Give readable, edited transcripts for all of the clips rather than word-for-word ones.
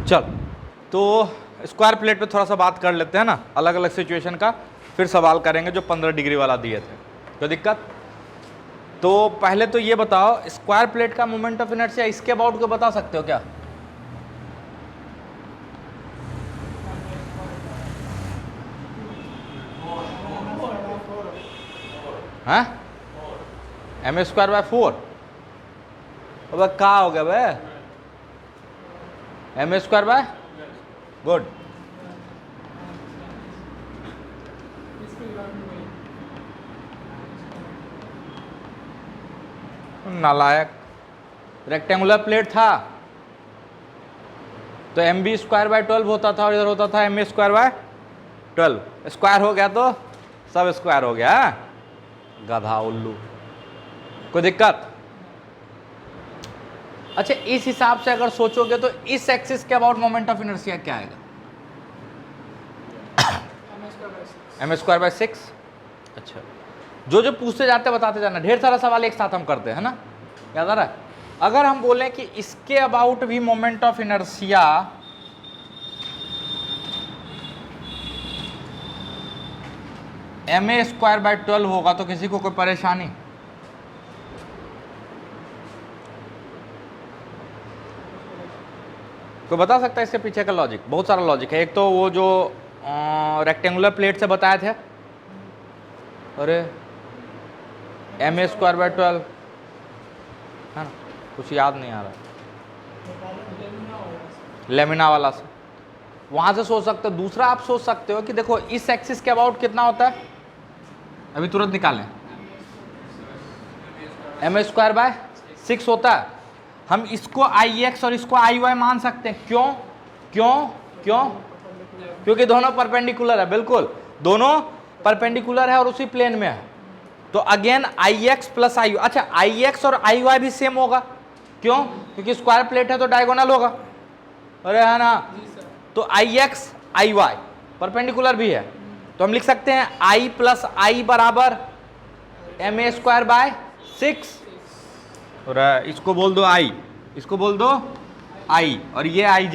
चल, तो square plate पे थोड़ा सा बात कर लेते हैं ना, अलग अलग सिचुएशन का, फिर सवाल करेंगे जो 15 डिग्री वाला दिए थे। कोई दिक्कत? तो पहले तो ये बताओ, स्क्वायर प्लेट का मोमेंट ऑफ इनर्शिया इसके अबाउट को बता सकते हो क्या? हाँ, m²/4। अब क्या हो गया भाई? m², good. नालायक, रेक्टेंगुलर प्लेट था तो mb²/12 होता था और इधर होता था ma²/12। स्क्वायर हो गया तो सब स्क्वायर हो गया। गधा उल्लू। कोई दिक्कत? अच्छा, इस हिसाब से अगर सोचोगे तो इस एक्सिस के अबाउट मोमेंट ऑफ इनर्शिया क्या आएगा? m²/6। अच्छा, जो जो पूछते जाते बताते जाना, ढेर सारा सवाल एक साथ हम करते हैं ना, याद आ रहा है? अगर हम बोलें कि इसके अबाउट भी मोमेंट ऑफ इनर्शिया ma²/12 होगा तो किसी को कोई परेशानी? कोई बता सकता है इसके पीछे का लॉजिक? बहुत सारा लॉजिक है। एक तो वो जो रेक्टेंगुलर प्लेट से बताए थे, अरे ma²/12 है ना, कुछ याद नहीं आ रहा, लेमिना वाला से, वहां से सोच सकते हो। दूसरा आप सोच सकते हो कि देखो इस एक्सिस के अबाउट कितना होता है, अभी तुरंत निकालें, ma²/6 होता है। हम इसको Ix और इसको Iy मान सकते हैं। क्यों क्यों क्यों? क्योंकि दोनों परपेंडिकुलर है। बिल्कुल, दोनों परपेंडिकुलर है और उसी प्लेन में है। तो अगेन Ix प्लस Iy। अच्छा, Ix और Iy भी सेम होगा। क्यों? क्योंकि स्क्वायर प्लेट है तो डायगोनल होगा। अरे है ना? तो Ix Iy परपेंडिकुलर भी है, तो हम लिख सकते हैं I प्लस I बराबर ma²/6। और इसको बोल दो I, इसको बोल दो I, और ये Iz।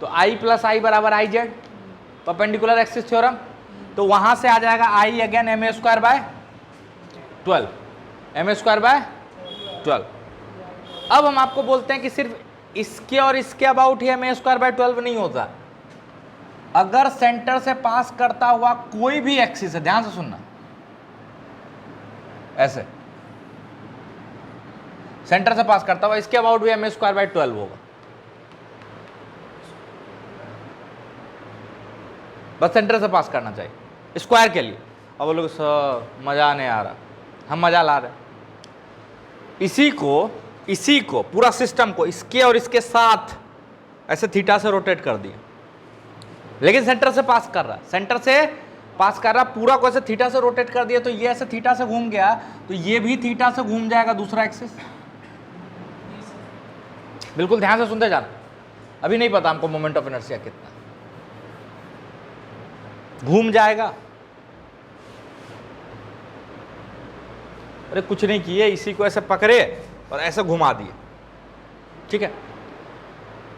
तो I प्लस I बराबर Iz, परपेंडिकुलर एक्सिस थ्योरम। तो वहां से आ जाएगा I अगेन ma²/12, ma²/12। अब हम आपको बोलते हैं कि सिर्फ इसके और इसके अबाउट ही ma²/12 नहीं होता। अगर सेंटर से पास करता हुआ कोई भी एक्सिस है, ध्यान से सुनना, ऐसे सेंटर से पास करता हुआ, इसके अबाउट भी ma²/12 होगा। बस सेंटर से पास करना चाहिए स्क्वायर के लिए। अब वो लोग सर मजा नहीं आ रहा, हम मजा ला रहे। इसी को पूरा सिस्टम को इसके और इसके साथ ऐसे थीटा से रोटेट कर दिया, लेकिन सेंटर से पास कर रहा है, सेंटर से पास कर रहा, पूरा को ऐसे थीटा से रोटेट कर दिया, तो ये ऐसे थीटा से घूम गया, तो ये भी थीटा से घूम जाएगा दूसरा एक्सिस। बिल्कुल ध्यान से सुनते जाना। अभी नहीं पता हमको मोमेंट ऑफ इनर्शिया कितना घूम जाएगा। अरे कुछ नहीं किए, इसी को ऐसे पकड़े और ऐसे घुमा दिए। ठीक है,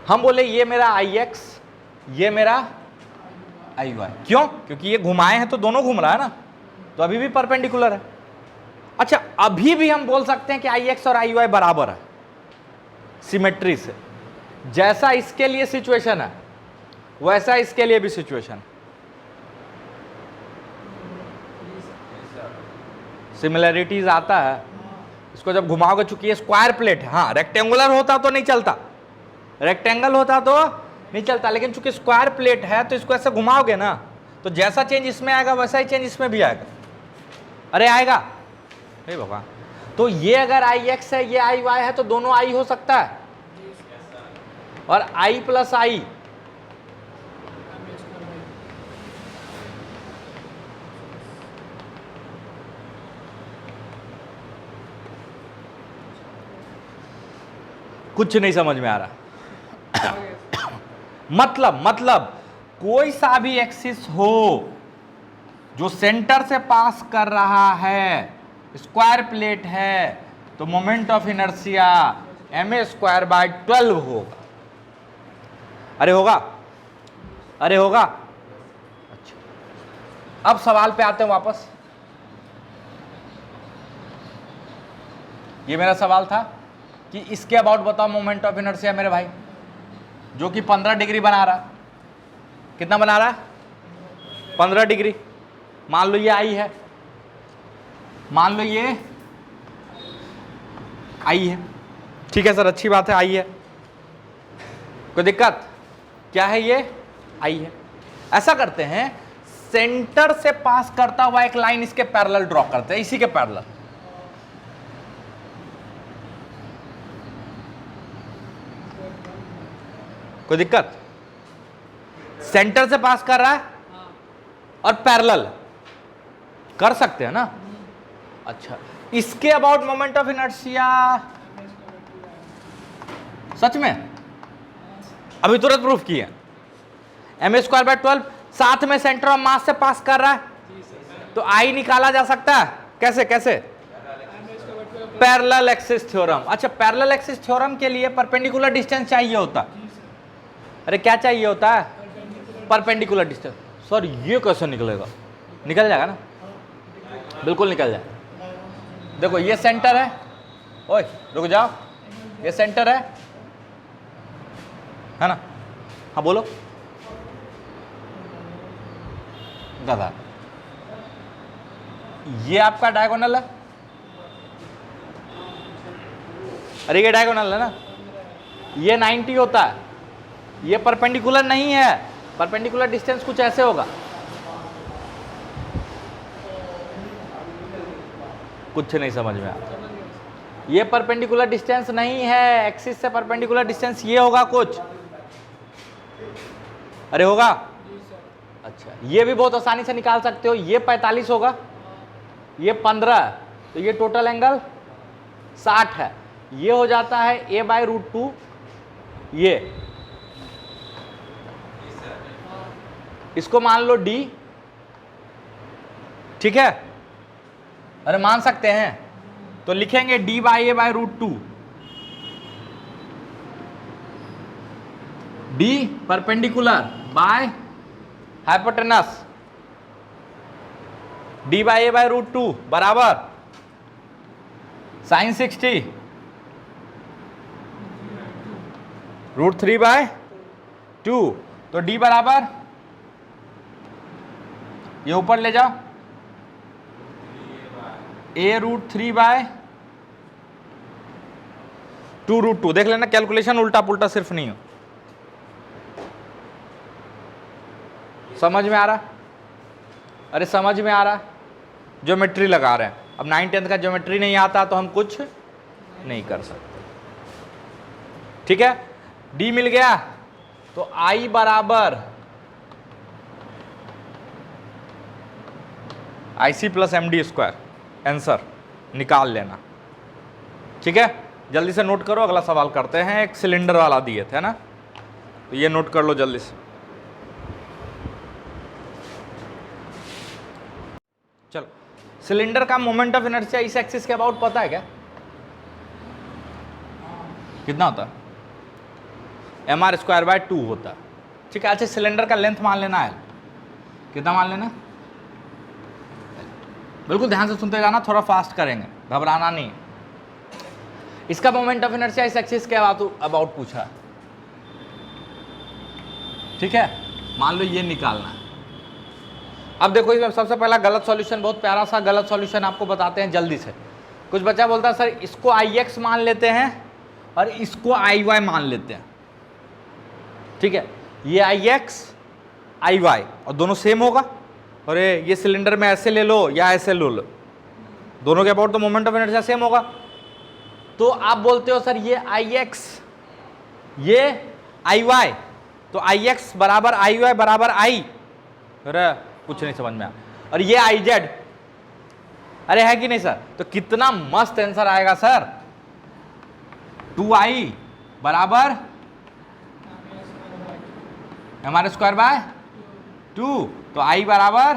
हम बोले ये मेरा Ix, ये मेरा Iy। क्यों? क्योंकि ये घुमाए हैं तो दोनों घूम रहा है ना, तो अभी भी परपेंडिकुलर है। अच्छा, अभी भी हम बोल सकते हैं कि Ix और Iy बराबर है सिमेट्री से। जैसा इसके लिए सिचुएशन है वैसा इसके लिए भी सिचुएशन है। सिमिलैरिटीज आता है इसको जब घुमाओगे, चूंकि ये स्क्वायर प्लेट है। हाँ, रेक्टेंगुलर होता तो नहीं चलता, रेक्टेंगल होता तो नहीं चलता, लेकिन चूंकि स्क्वायर प्लेट है तो इसको ऐसे घुमाओगे ना, तो जैसा चेंज इसमें आएगा वैसा ही चेंज इसमें भी आएगा। अरे आएगा, अरे बाबा। तो ये अगर Ix है, ये Iy है, तो दोनों I हो सकता है, और I प्लस I कुछ नहीं समझ में आ रहा। मतलब कोई सा भी एक्सिस हो जो सेंटर से पास कर रहा है, स्क्वायर प्लेट है, तो मोमेंट ऑफ इनर्शिया ma²/12 होगा। अरे होगा, अरे होगा। अच्छा, अब सवाल पे आते हैं वापस। ये मेरा सवाल था कि इसके अबाउट बताओ मोमेंट ऑफ इनर्शिया मेरे भाई, जो कि 15 डिग्री बना रहा। कितना बना रहा है? 15 डिग्री। मान लो ये आई है, मान लो ये आई है। ठीक है सर, अच्छी बात है, आई है, कोई दिक्कत? क्या है ये? आई है। ऐसा करते हैं, सेंटर से पास करता हुआ एक लाइन इसके पैरेलल ड्रॉ करते हैं, इसी के पैरेलल। कोई दिक्कत? सेंटर से पास कर रहा है और पैरेलल कर सकते हैं ना। अच्छा, इसके अबाउट मोमेंट ऑफ इनर्शिया सच में अभी तुरंत प्रूफ किया। m²/12 साथ में सेंटर ऑफ मास से पास कर रहा है, तो आई निकाला जा सकता है। कैसे कैसे? Parallel axis theorem. अच्छा, पैरेलल एक्सिस थ्योरम के लिए परपेंडिकुलर डिस्टेंस चाहिए होता। अरे क्या चाहिए होता है? Perpendicular distance. सर ये कैसे निकलेगा? निकल जाएगा ना, बिल्कुल निकल जाए। देखो ये सेंटर है, ओए रुक जाओ, ये सेंटर है ना? हाँ बोलो। गधा, ये आपका डायगोनल है। अरे ये डायगोनल है ना, ये 90 होता है, ये परपेंडिकुलर नहीं है। परपेंडिकुलर डिस्टेंस कुछ ऐसे होगा, कुछ नहीं समझ में आता। ये परपेंडिकुलर डिस्टेंस नहीं है, एक्सिस से परपेंडिकुलर डिस्टेंस ये होगा कुछ। अरे होगा? अच्छा, ये भी बहुत आसानी से निकाल सकते हो। ये 45 होगा, ये 15, तो ये टोटल एंगल 60 है। ये हो जाता है a/√2। ये इसको मान लो d, ठीक है? अरे मान सकते हैं, तो लिखेंगे d/a/√2। d perpendicular by hypotenuse, d/a/√2 बराबर sin 60 √3/2। तो d बराबर, ये ऊपर ले जाओ, a√3/2√2। देख लेना, कैलकुलेशन उल्टा पुल्टा सिर्फ नहीं हो। समझ में आ रहा? अरे समझ में आ रहा? ज्योमेट्री लगा रहे हैं। अब 9-10 का ज्योमेट्री नहीं आता तो हम कुछ नहीं कर सकते। ठीक है, d मिल गया, तो I बराबर IC + MD²। आंसर निकाल लेना। ठीक है, जल्दी से नोट करो, अगला सवाल करते हैं। एक सिलेंडर वाला दिए थे ना, तो ये नोट कर लो जल्दी से। चलो, सिलेंडर का मोमेंट ऑफ इनर्शिया इस एक्सिस के अबाउट पता है क्या? कितना होता है? mr²/2 होता है। ठीक है, अच्छा सिलेंडर का लेंथ मान लेना है। कितना मान लेना? बिल्कुल ध्यान से सुनते जाना, थोड़ा फास्ट करेंगे, घबराना नहीं। इसका मोमेंट ऑफ इनर्शिया इस एक्सिस के अबाउट पूछा। ठीक है, मान लो ये निकालना है। अब देखो इसमें सबसे पहला गलत सॉल्यूशन, बहुत प्यारा सा गलत सॉल्यूशन आपको बताते हैं जल्दी से। कुछ बच्चा बोलता है सर इसको Ix मान लेते हैं और इसको Iy मान लेते हैं। ठीक है, ये Ix Iy और दोनों सेम होगा। अरे ये सिलेंडर में ऐसे ले लो या ऐसे ले लो, दोनों के अबाउट तो मोमेंट ऑफ इनर्शिया सेम होगा। तो आप बोलते हो सर ये Ix ये Iy, तो Ix बराबर Iy बराबर I। अरे कुछ नहीं समझ में आया। और ये Iz, अरे है कि नहीं सर? तो कितना मस्त आंसर आएगा सर। 2I बराबर mr²/2, तो I बराबर,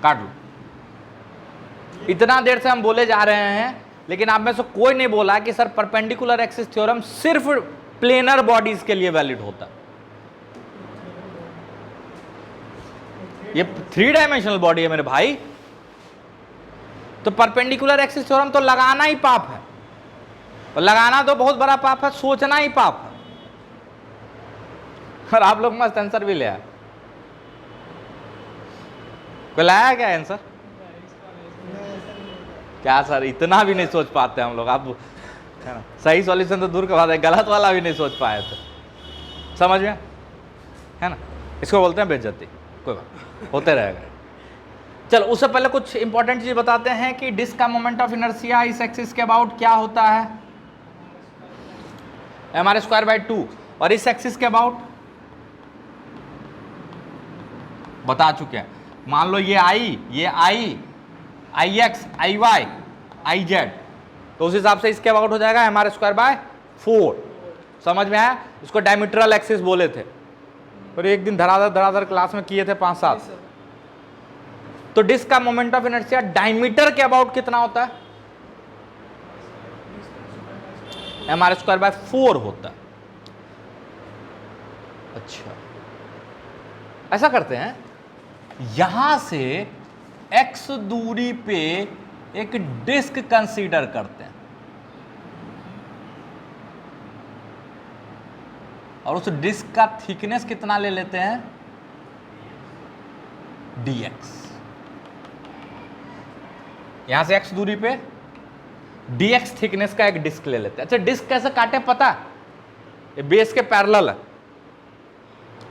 काट लो। इतना देर से हम बोले जा रहे हैं लेकिन आप में से कोई नहीं बोला कि सर परपेंडिकुलर एक्सिस थ्योरम सिर्फ प्लेनर बॉडीज के लिए वैलिड होता। ये 3 डायमेंशनल बॉडी है मेरे भाई, तो परपेंडिकुलर एक्सिस थ्योरम तो लगाना ही पाप है, और लगाना तो बहुत बड़ा पाप है, सोचना ही पाप है। और आप लोग मस्त आंसर भी ले आए। कोई लाया क्या आंसर? क्या सर, इतना भी नहीं सोच पाते हम लोग, आप है ना? सही सॉल्यूशन तो दूर का बात है, गलत वाला भी नहीं सोच पाए थे। समझ में है ना? इसको बोलते हैं बेइज्जती। कोई बात, होते रहेगा। चलो, उससे पहले कुछ इंपॉर्टेंट चीज बताते हैं कि डिस्क का मोमेंट ऑफ इनर्शिया इस एक्सिस के अबाउट क्या होता है, mr²/2, और इस एक्सिस के अबाउट बता चुके हैं। मान लो ये आई, ये आई, IX, IY, IZ, तो उस हिसाब से इसके अबाउट हो जाएगा mr²/4। समझ में आया? इसको डायमीट्रल एक्सिस बोले थे, और एक दिन धराधर क्लास में किए थे 5-7। तो डिस्क का मोमेंट ऑफ इनर्शिया डायमीटर के अबाउट कितना होता है? mr²/4 होता है। अच्छा, ऐसा करते हैं, यहां से x दूरी पे एक डिस्क कंसीडर करते हैं, और उस डिस्क का थिकनेस कितना ले लेते हैं? dx। यहां से x दूरी पे dx थिकनेस का एक डिस्क ले लेते हैं। अच्छा, डिस्क कैसे काटे पता? ये बेस के पैरेलल है,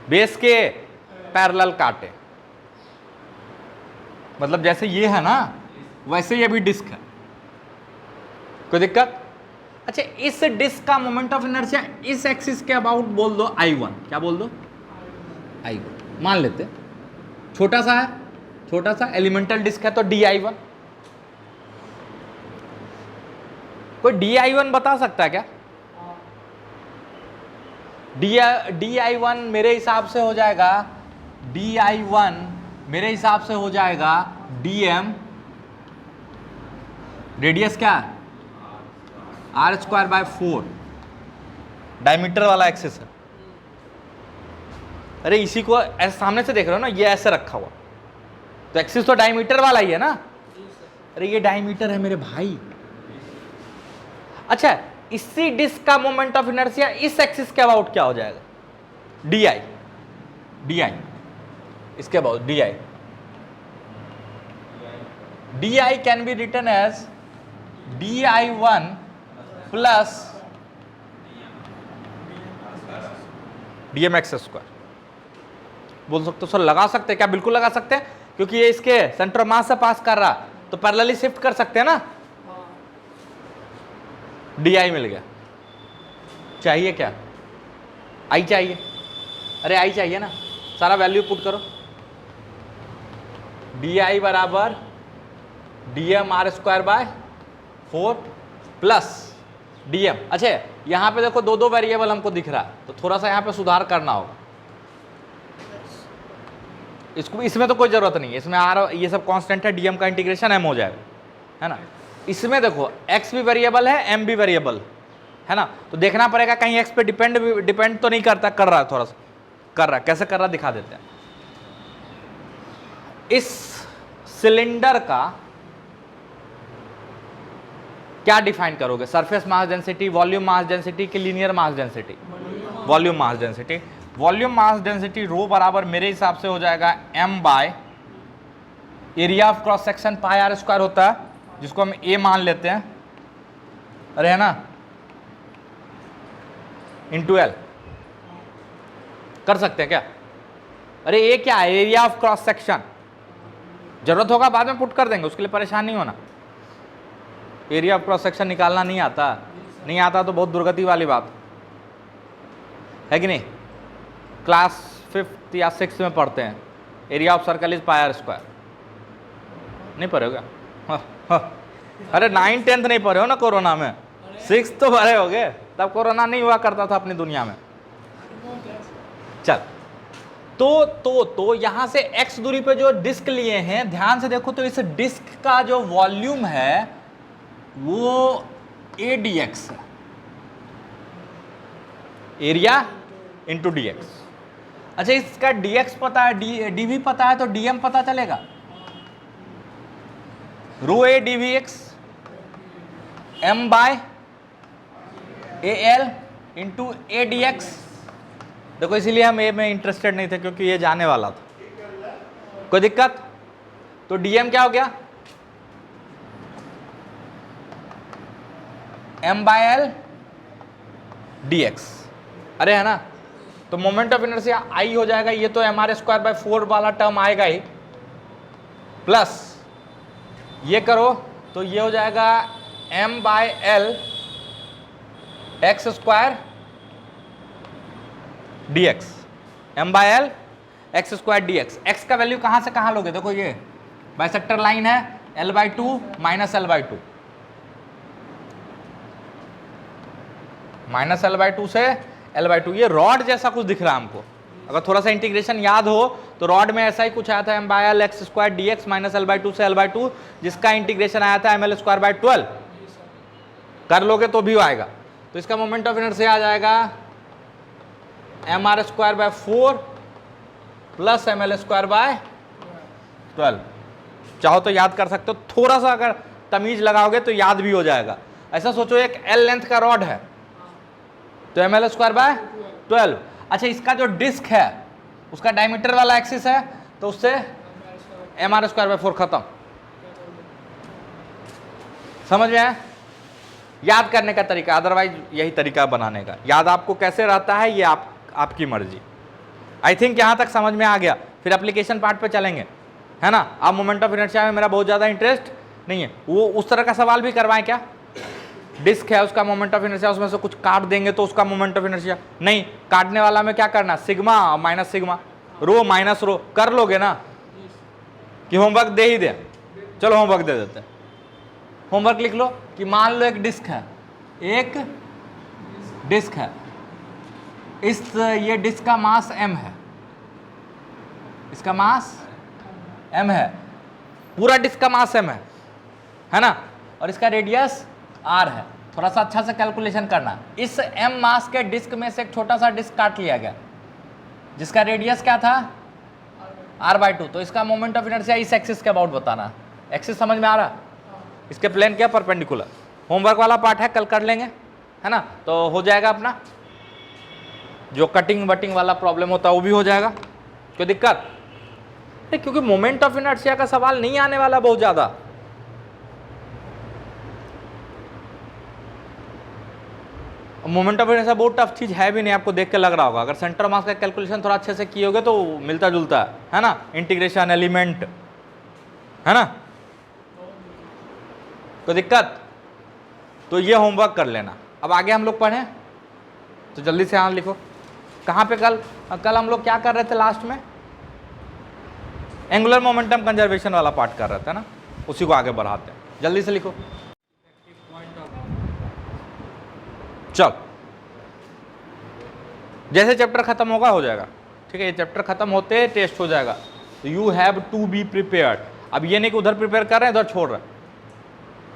बेस के पैरेलल काटे, मतलब जैसे ये है ना, वैसे ये भी डिस्क है। कोई दिक्कत? अच्छा, इस डिस्क का मोमेंट ऑफ इनर्शिया इस एक्सिस के अबाउट बोल दो I1। क्या बोल दो? I1 मान लेते, छोटा सा है, छोटा सा एलिमेंटल डिस्क है, तो dI1। कोई dI1 बता सकता है क्या? dI1 मेरे हिसाब से हो जाएगा, dI1 मेरे हिसाब से हो जाएगा dm, रेडियस क्या है? r²/4, डायमीटर वाला एक्सिस है। अरे इसी को ऐसे सामने से देख रहे हो ना, ये ऐसे रखा हुआ, तो एक्सिस तो डायमीटर वाला ही है ना। अरे ये डायमीटर है मेरे भाई। अच्छा, इसी डिस्क का मोमेंट ऑफ इनर्शिया इस एक्सिस के अबाउट क्या हो जाएगा? di, इसके about di can be written as di1 plus dmx²। बोल सकते हो सर, लगा सकते हैं क्या? बिल्कुल लगा सकते हैं, क्योंकि ये इसके सेंटर ऑफ मास से पास कर रहा, तो पैरेलली शिफ्ट कर सकते हैं ना। di मिल गया। चाहिए क्या? i चाहिए। अरे i चाहिए ना, सारा वैल्यू पुट करो। di बराबर dm r²/4 प्लस dm। अच्छा, यहां पे देखो दो वेरिएबल हमको दिख रहा है, तो थोड़ा सा यहां पे सुधार करना होगा। इसको, इसमें तो कोई जरूरत नहीं है, इसमें r ये सब कांस्टेंट है, dm का इंटीग्रेशन m हो जाएगा, है ना। इसमें देखो x भी वेरिएबल है, m भी वेरिएबल है ना, तो देखना पड़ेगा कहीं x पे डिपेंड तो नहीं करता। कर रहा है, थोड़ा सा कर रहा है। कैसे कर रहा है दिखा देते हैं। इस सिलेंडर का क्या डिफाइन करोगे? Surface mass density, volume mass density की linear mass density? Volume mass density. Volume mass density rho बराबर मेरे हिसाब से हो जाएगा m by area of cross section πr² होता है, जिसको हम a मान लेते हैं, अरे है ना, इंटू l। कर सकते हैं क्या? अरे ये क्या है? Area of cross section. जरूरत होगा बाद में पुट कर देंगे, उसके लिए परेशान नहीं होना। एरिया ऑफ क्रॉस सेक्शन निकालना नहीं आता तो बहुत दुर्गति वाली बात है कि नहीं। क्लास 5th या 6th में पढ़ते हैं, area of circle is πr²। नहीं पढ़े हो क्या? अरे 9th 10th नहीं पढ़े हो ना कोरोना में, 6th तो पढ़े हो गए, तब कोरोना नहीं हुआ करता था अपनी दुनिया में। चल, तो यहां से x दूरी पे जो डिस्क लिए हैं, ध्यान से देखो तो इस डिस्क का जो वॉल्यूम है वो ए डी एक्स है, एरिया इंटू डी एक्स। अच्छा इसका डी एक्स पता है, डी वी पता है, तो डी एम पता चलेगा, rho a d v x M by a l into a d x. देखो इसीलिए हम ए में इंटरेस्टेड नहीं थे क्योंकि ये जाने वाला था। कोई दिक्कत? तो डीएम क्या हो गया, M by L D X. अरे है ना, तो मोमेंट ऑफ इनर्शिया आई हो जाएगा, ये तो एम आर स्क्वायर बाय 4 वाला टर्म आएगा ही, प्लस ये करो तो ये हो जाएगा M by L X square D X, M by L X square D X. X का वैल्यू कहां से कहां लोगे, देखो ये बाइसेक्टर लाइन है, L by two minus L by two, minus L by two से एल बाई टू। ये रॉड जैसा कुछ दिख रहा है हमको, अगर थोड़ा सा इंटीग्रेशन याद हो तो रॉड में ऐसा ही कुछ आया था, M by L X square D X minus L by two से एल बाई टू, जिसका इंटीग्रेशन आया था एम एल स्क्वायर बाई 12। कर लोगे तो भी आएगा। तो इसका मोमेंट ऑफ इनर्शिया आ जाएगा M R square by 4 plus M L square by 12। चाहो तो याद कर सकते हो, थोड़ा सा अगर तमीज लगाओगे तो याद भी हो जाएगा। ऐसा सोचो एक एल लेंथ का रॉड है तो एम एल स्क्वायर बाय 12। अच्छा इसका जो डिस्क है उसका डायमीटर वाला एक्सिस है तो उससे एम आर स्क्वायर बाय 4 खत्म। समझ में आया? याद करने का तरीका, अदरवाइज यही तरीका बनाने का। याद आपको कैसे रहता है ये आपकी मर्जी। आई थिंक यहां तक समझ में आ गया। फिर एप्लीकेशन पार्ट पे चलेंगे, है ना। अब मोमेंट ऑफ इनर्शिया में मेरा बहुत ज़्यादा इंटरेस्ट नहीं है। वो उस तरह का सवाल भी करवाएं क्या, डिस्क है उसका मोमेंट ऑफ इनर्शिया, उसमें से कुछ काट देंगे तो उसका मोमेंट ऑफ इनर्शिया, नहीं काटने वाला में क्या करना, sigma minus sigma, rho minus rho. कर लोगे ना कि होमवर्क दे ही दे? चलो होमवर्क दे देते हैं। होमवर्क लिख लो कि मान लो एक डिस्क है, एक डिस्क है, ये डिस्क का मास m है, इसका मास m है, पूरा डिस्क का मास m है ना, और इसका रेडियस r है। थोड़ा सा अच्छा से कैलकुलेशन करना। इस m मास के डिस्क में से एक छोटा सा डिस्क काट लिया गया जिसका रेडियस क्या था r/2। तो इसका मोमेंट ऑफ इनर्शिया इस एक्सिस के अबाउट बताना। एक्सिस समझ में आ रहा? इसके प्लेन क्या, परपेंडिकुलर। होमवर्क वाला पार्ट है, कल कर लेंगे, है ना, तो हो जाएगा अपना। जो कटिंग वटिंग वाला प्रॉब्लम होता है वो भी हो जाएगा। कोई दिक्कत नहीं, क्योंकि मोमेंट ऑफ इनर्शिया का सवाल नहीं आने वाला बहुत ज़्यादा। मोमेंट ऑफ इनर्शिया बहुत टफ चीज़ है भी नहीं, आपको देख के लग रहा होगा। अगर सेंटर मास का कैलकुलेशन थोड़ा अच्छे से किए होगे तो मिलता जुलता है ना, इंटीग्रेशन एलिमेंट, है ना। कोई दिक्कत? तो ये होमवर्क कर लेना। अब आगे हम लोग पढ़ें तो जल्दी से यहाँ लिखो। कहाँ पे कल हम लोग क्या कर रहे थे लास्ट में? एंगुलर मोमेंटम कंजर्वेशन वाला पार्ट कर रहे थे ना, उसी को आगे बढ़ाते हैं। जल्दी से लिखो। चल जैसे चैप्टर खत्म होगा हो जाएगा, ठीक है। ये चैप्टर खत्म होते टेस्ट हो जाएगा। तो you have to be prepared. अब ये नहीं कि उधर प्रिपेयर कर रहे हैं इधर छोड़ रहे हैं।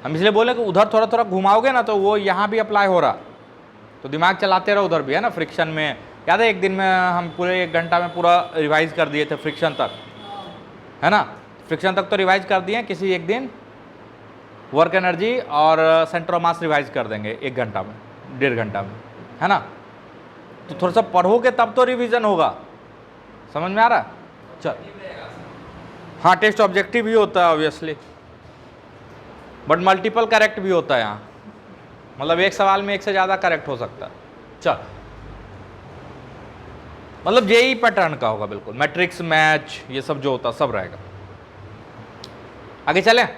हम इसलिए बोले कि उधर थोड़ा थोड़ा घुमाओगे ना तो वो यहाँ भी अप्लाई हो रहा, तो दिमाग चलाते रहो उधर भी, है ना। फ्रिक्शन में याद है एक दिन में हम पूरे 1 घंटा में पूरा रिवाइज कर दिए थे फ्रिक्शन तक, है ना। फ्रिक्शन तक तो रिवाइज कर दिए, किसी एक दिन वर्क एनर्जी और सेंटर ऑफ मास रिवाइज कर देंगे 1 घंटा में, 1.5 घंटा में, है ना। तो थोड़ा सा पढ़ोगे तब तो रिवीजन होगा। समझ में आ रहा? चल हाँ, टेस्ट ऑब्जेक्टिव भी होता है ऑब्वियसली, बट मल्टीपल करेक्ट भी होता है यहाँ। मतलब एक सवाल में एक से ज़्यादा करेक्ट हो सकता है। चल मतलब जेई पैटर्न का होगा बिल्कुल, मैट्रिक्स मैच ये सब जो होता सब रहेगा। आगे चलें।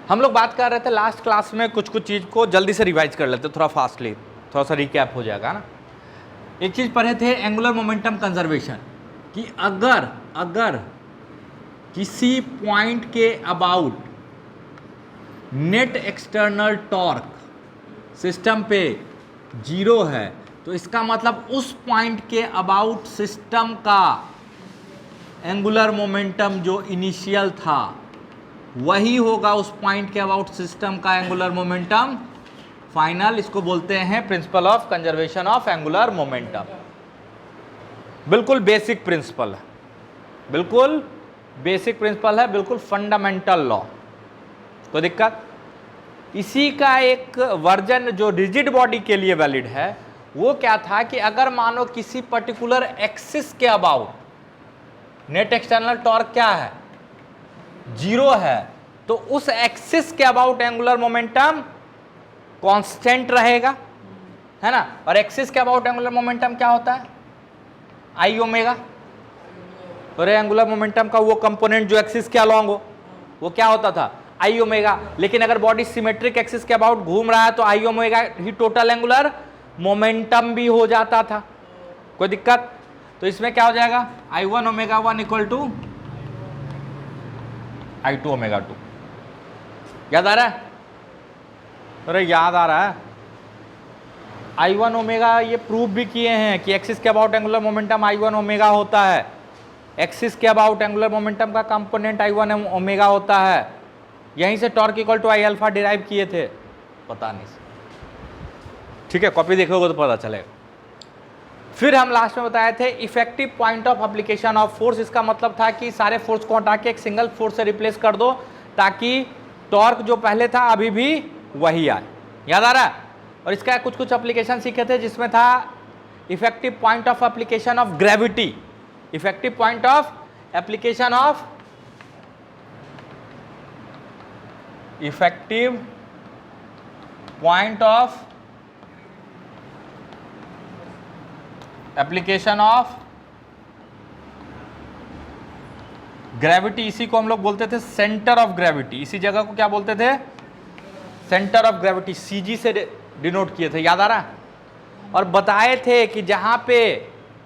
हम लोग बात कर रहे थे लास्ट क्लास में, कुछ चीज़ को जल्दी से रिवाइज कर लेते थोड़ा फास्टली, थोड़ा सा रिकैप हो जाएगा ना। एक चीज़ पढ़े थे एंगुलर मोमेंटम कंजर्वेशन, कि अगर किसी पॉइंट के about net external torque system पे 0 है तो इसका मतलब उस पॉइंट के अबाउट सिस्टम का एंगुलर मोमेंटम जो इनिशियल था वही होगा उस पॉइंट के अबाउट सिस्टम का एंगुलर मोमेंटम फाइनल। इसको बोलते हैं principle of conservation of angular momentum. बिल्कुल बेसिक प्रिंसिपल है, बिल्कुल बेसिक प्रिंसिपल है, बिल्कुल फंडामेंटल लॉ। कोई दिक्कत? इसी का एक वर्जन जो रिजिड बॉडी के लिए वैलिड है वो क्या था कि अगर मानो किसी पर्टिकुलर एक्सिस के अबाउट नेट एक्सटर्नल टॉर्क क्या है, 0 है, तो उस एक्सिस के अबाउट एंगुलर मोमेंटम कांस्टेंट रहेगा, है ना। और एक्सिस के अबाउट एंगुलर मोमेंटम क्या होता है? आई ओमेगा। और एंगुलर मोमेंटम का वो कंपोनेंट जो एक्सिस के अलोंग हो वो क्या होता था? आई ओमेगा। लेकिन अगर बॉडी सिमेट्रिक एक्सिस के अबाउट घूम रहा है तो आई ओमेगा ही टोटल एंगुलर मोमेंटम भी हो जाता था। कोई दिक्कत? तो इसमें क्या हो जाएगा? I1 omega 1 equal to I2 omega 2। याद आ रहा है? अरे याद आ रहा है। I1 ओमेगा ये प्रूव भी किए हैं कि एक्सिस के about angular momentum I1 omega होता है। एक्सिस के अबाउट एंगुलर मोमेंटम का कंपोनेंट I1 ओमेगा होता है। यहीं से torque equal to I alpha derive किए थे, पता नहीं। ठीक है, कॉपी देखोगे तो पता चलेगा। फिर हम लास्ट में बताए थे effective point of application of force. इसका मतलब था कि सारे फोर्स को हटा के एक सिंगल फोर्स से रिप्लेस कर दो ताकि टॉर्क जो पहले था अभी भी वही आए। याद आ रहा है? और इसका कुछ कुछ एप्लीकेशन सीखे थे जिसमें था effective point of application of gravity, effective point of application of effective point of application of gravity. इसी को हम लोग बोलते थे सेंटर ऑफ ग्रेविटी। इसी जगह को क्या बोलते थे? Centre of gravity. सीजी से डिनोट किए थे, याद आ रहा है? और बताए थे कि जहां पे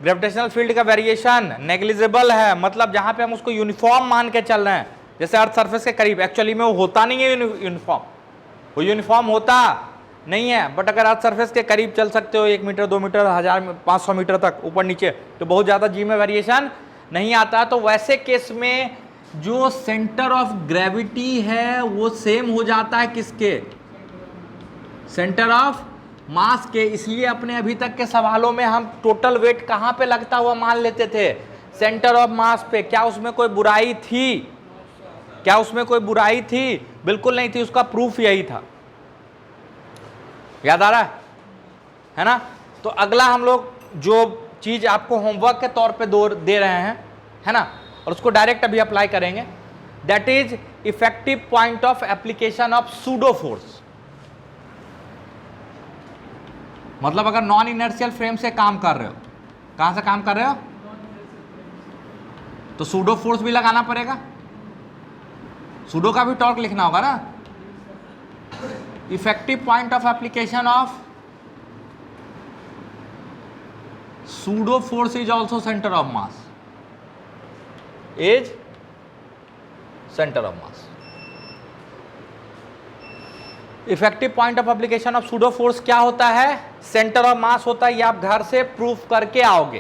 ग्रेविटेशनल फील्ड का वेरिएशन नेग्लिजिबल है, मतलब जहां पे हम उसको यूनिफॉर्म मान के चल रहे हैं, जैसे अर्थ सरफेस के करीब, एक्चुअली में वो होता नहीं है यूनिफॉर्म, वो यूनिफॉर्म होता नहीं है। बट अगर अर्थ सरफेस के करीब चल सकते हो 1 मीटर 2 मीटर 1000 500 मीटर तक ऊपर नीचे, तो बहुत ज़्यादा जी में वेरिएशन नहीं आता। तो वैसे केस में जो सेंटर ऑफ ग्रेविटी है वो सेम हो जाता है किसके? सेंटर ऑफ मास के। इसलिए अपने अभी तक के सवालों में हम टोटल वेट कहाँ पे लगता हुआ मान लेते थे? सेंटर ऑफ मास पे। क्या उसमें कोई बुराई थी? क्या उसमें कोई बुराई थी? बिल्कुल नहीं थी। उसका प्रूफ यही था। याद आ रहा है ना? तो अगला हम लोग जो चीज आपको होमवर्क के तौर पे दे रहे हैं, है ना, और उसको डायरेक्ट अभी अप्लाई करेंगे, that is effective point of application of pseudo force. मतलब अगर नॉन इनर्शियल फ्रेम से काम कर रहे हो, कहां से काम कर रहे हो, तो सूडो फोर्स भी लगाना पड़ेगा। सूडो का भी टॉर्क लिखना होगा ना। Effective point of application of pseudo force is also centre of mass, is centre of mass. Effective point of application of pseudo force क्या होता है? सेंटर ऑफ मास होता है। ये आप घर से प्रूफ करके आओगे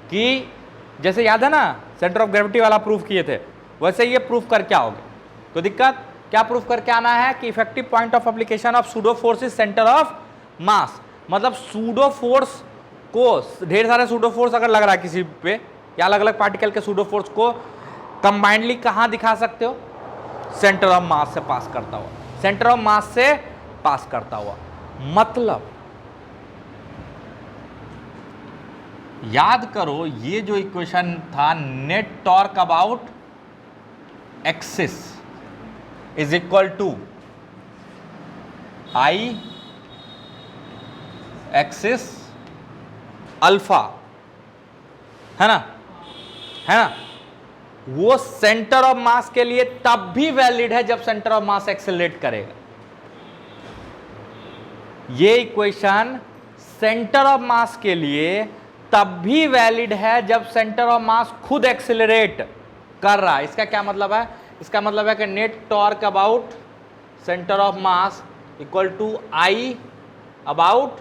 कि जैसे याद है ना सेंटर ऑफ ग्रेविटी वाला प्रूफ किए थे, वैसे ये प्रूफ करके आओगे। तो दिक्कत क्या प्रूफ करके आना है कि effective point of application of pseudo force is centre of मास। मतलब सूडो फोर्स को, ढेर सारे सूडो फोर्स अगर लग रहा है किसी पे या अलग अलग पार्टिकल के सूडो फोर्स को कंबाइंडली कहां दिखा सकते हो? सेंटर ऑफ मास से पास करता हुआ, सेंटर ऑफ मास से पास करता हुआ। मतलब याद करो ये जो इक्वेशन था, net torque about axis is equal to I axis alpha, है ना, है ना। वो सेंटर ऑफ मास के लिए तब भी वैलिड है जब सेंटर ऑफ मास एक्सेलरेट करेगा। ये इक्वेशन सेंटर ऑफ मास के लिए तब भी वैलिड है जब सेंटर ऑफ मास खुद एक्सेलरेट कर रहा है। इसका क्या मतलब है? इसका मतलब है कि net torque about centre of mass equal to I about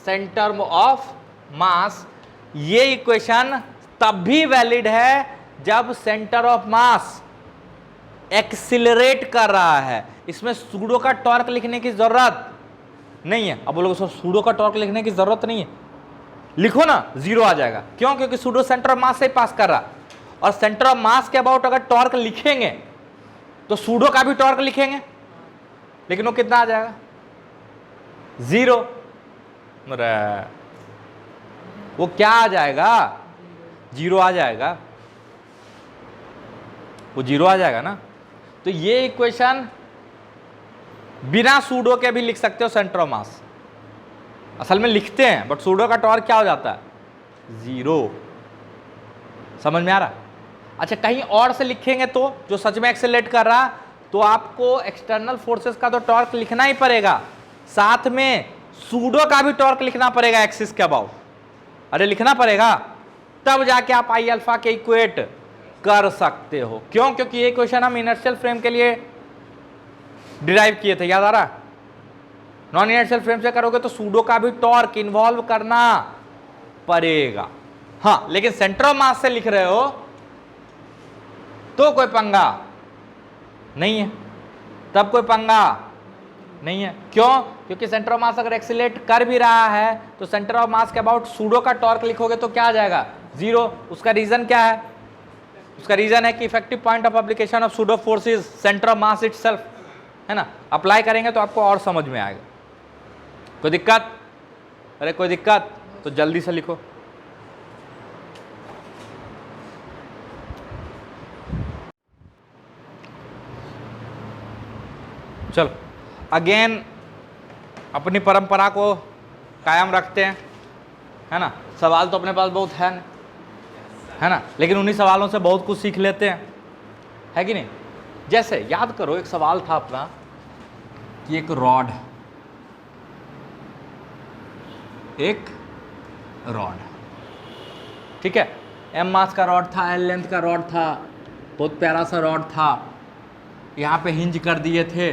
centre of mass. ये इक्वेशन तब भी वैलिड है जब सेंटर ऑफ मास एक्सिलरेट कर रहा है, इसमें सूडो का टॉर्क लिखने की जरूरत नहीं है। अब बोलोगे सर सूडो का टॉर्क लिखने की जरूरत नहीं है, लिखो ना, 0 आ जाएगा। क्यों? क्योंकि सूडो सेंटर ऑफ मास से पास कर रहा, और सेंटर ऑफ मास के अबाउट अगर टॉर्क लिखेंगे तो सूडो का भी टॉर्क लिखेंगे, लेकिन वो कितना आ जाएगा? 0। वो क्या आ जाएगा? 0 आ जाएगा, वो 0 आ जाएगा ना। तो ये इक्वेशन बिना सूडो के भी लिख सकते हो सेंटर ऑफ मास, असल में लिखते हैं, बट सूडो का टॉर्क क्या हो जाता है? 0। समझ में आ रहा? अच्छा, कहीं और से लिखेंगे तो जो सच में एक्सेलरेट कर रहा, तो आपको एक्सटर्नल फोर्सेस का तो टॉर्क लिखना ही पड़ेगा, साथ में सूडो का भी टॉर्क लिखना पड़ेगा एक्सिस के अबाउट। अरे लिखना पड़ेगा, तब जाके आप आई अल्फा के इक्वेट कर सकते हो। क्यों? क्योंकि ये क्वेश्चन हम इनर्शियल फ्रेम के लिए डिराइव किए थे, याद आ रहा? नॉन इनर्शियल फ्रेम से करोगे तो सूडो का भी टॉर्क इन्वॉल्व करना पड़ेगा। हाँ, लेकिन सेंटर ऑफ मास से लिख रहे हो तो कोई पंगा नहीं है, तब कोई पंगा नहीं है। क्यों? क्योंकि सेंटर ऑफ मास अगर एक्सीलरेट कर भी रहा है तो सेंटर ऑफ मास के अबाउट सूडो का टॉर्क लिखोगे तो क्या आ जाएगा? 0। उसका रीजन क्या है? उसका रीजन है कि effective point of application of pseudo force is centre of mass itself, है ना। अप्लाई करेंगे तो आपको और समझ में आएगा। कोई दिक्कत? अरे कोई दिक्कत तो जल्दी से लिखो। चलो अगेन अपनी परंपरा को कायम रखते हैं, है ना। सवाल तो अपने पास बहुत है ना, लेकिन उन्हीं सवालों से बहुत कुछ सीख लेते हैं, है कि नहीं। जैसे याद करो, एक सवाल था अपना कि एक रॉड ठीक है, m मास का रॉड था, l लेंथ का रॉड था, बहुत प्यारा सा रॉड था, यहाँ पे हिंज कर दिए थे,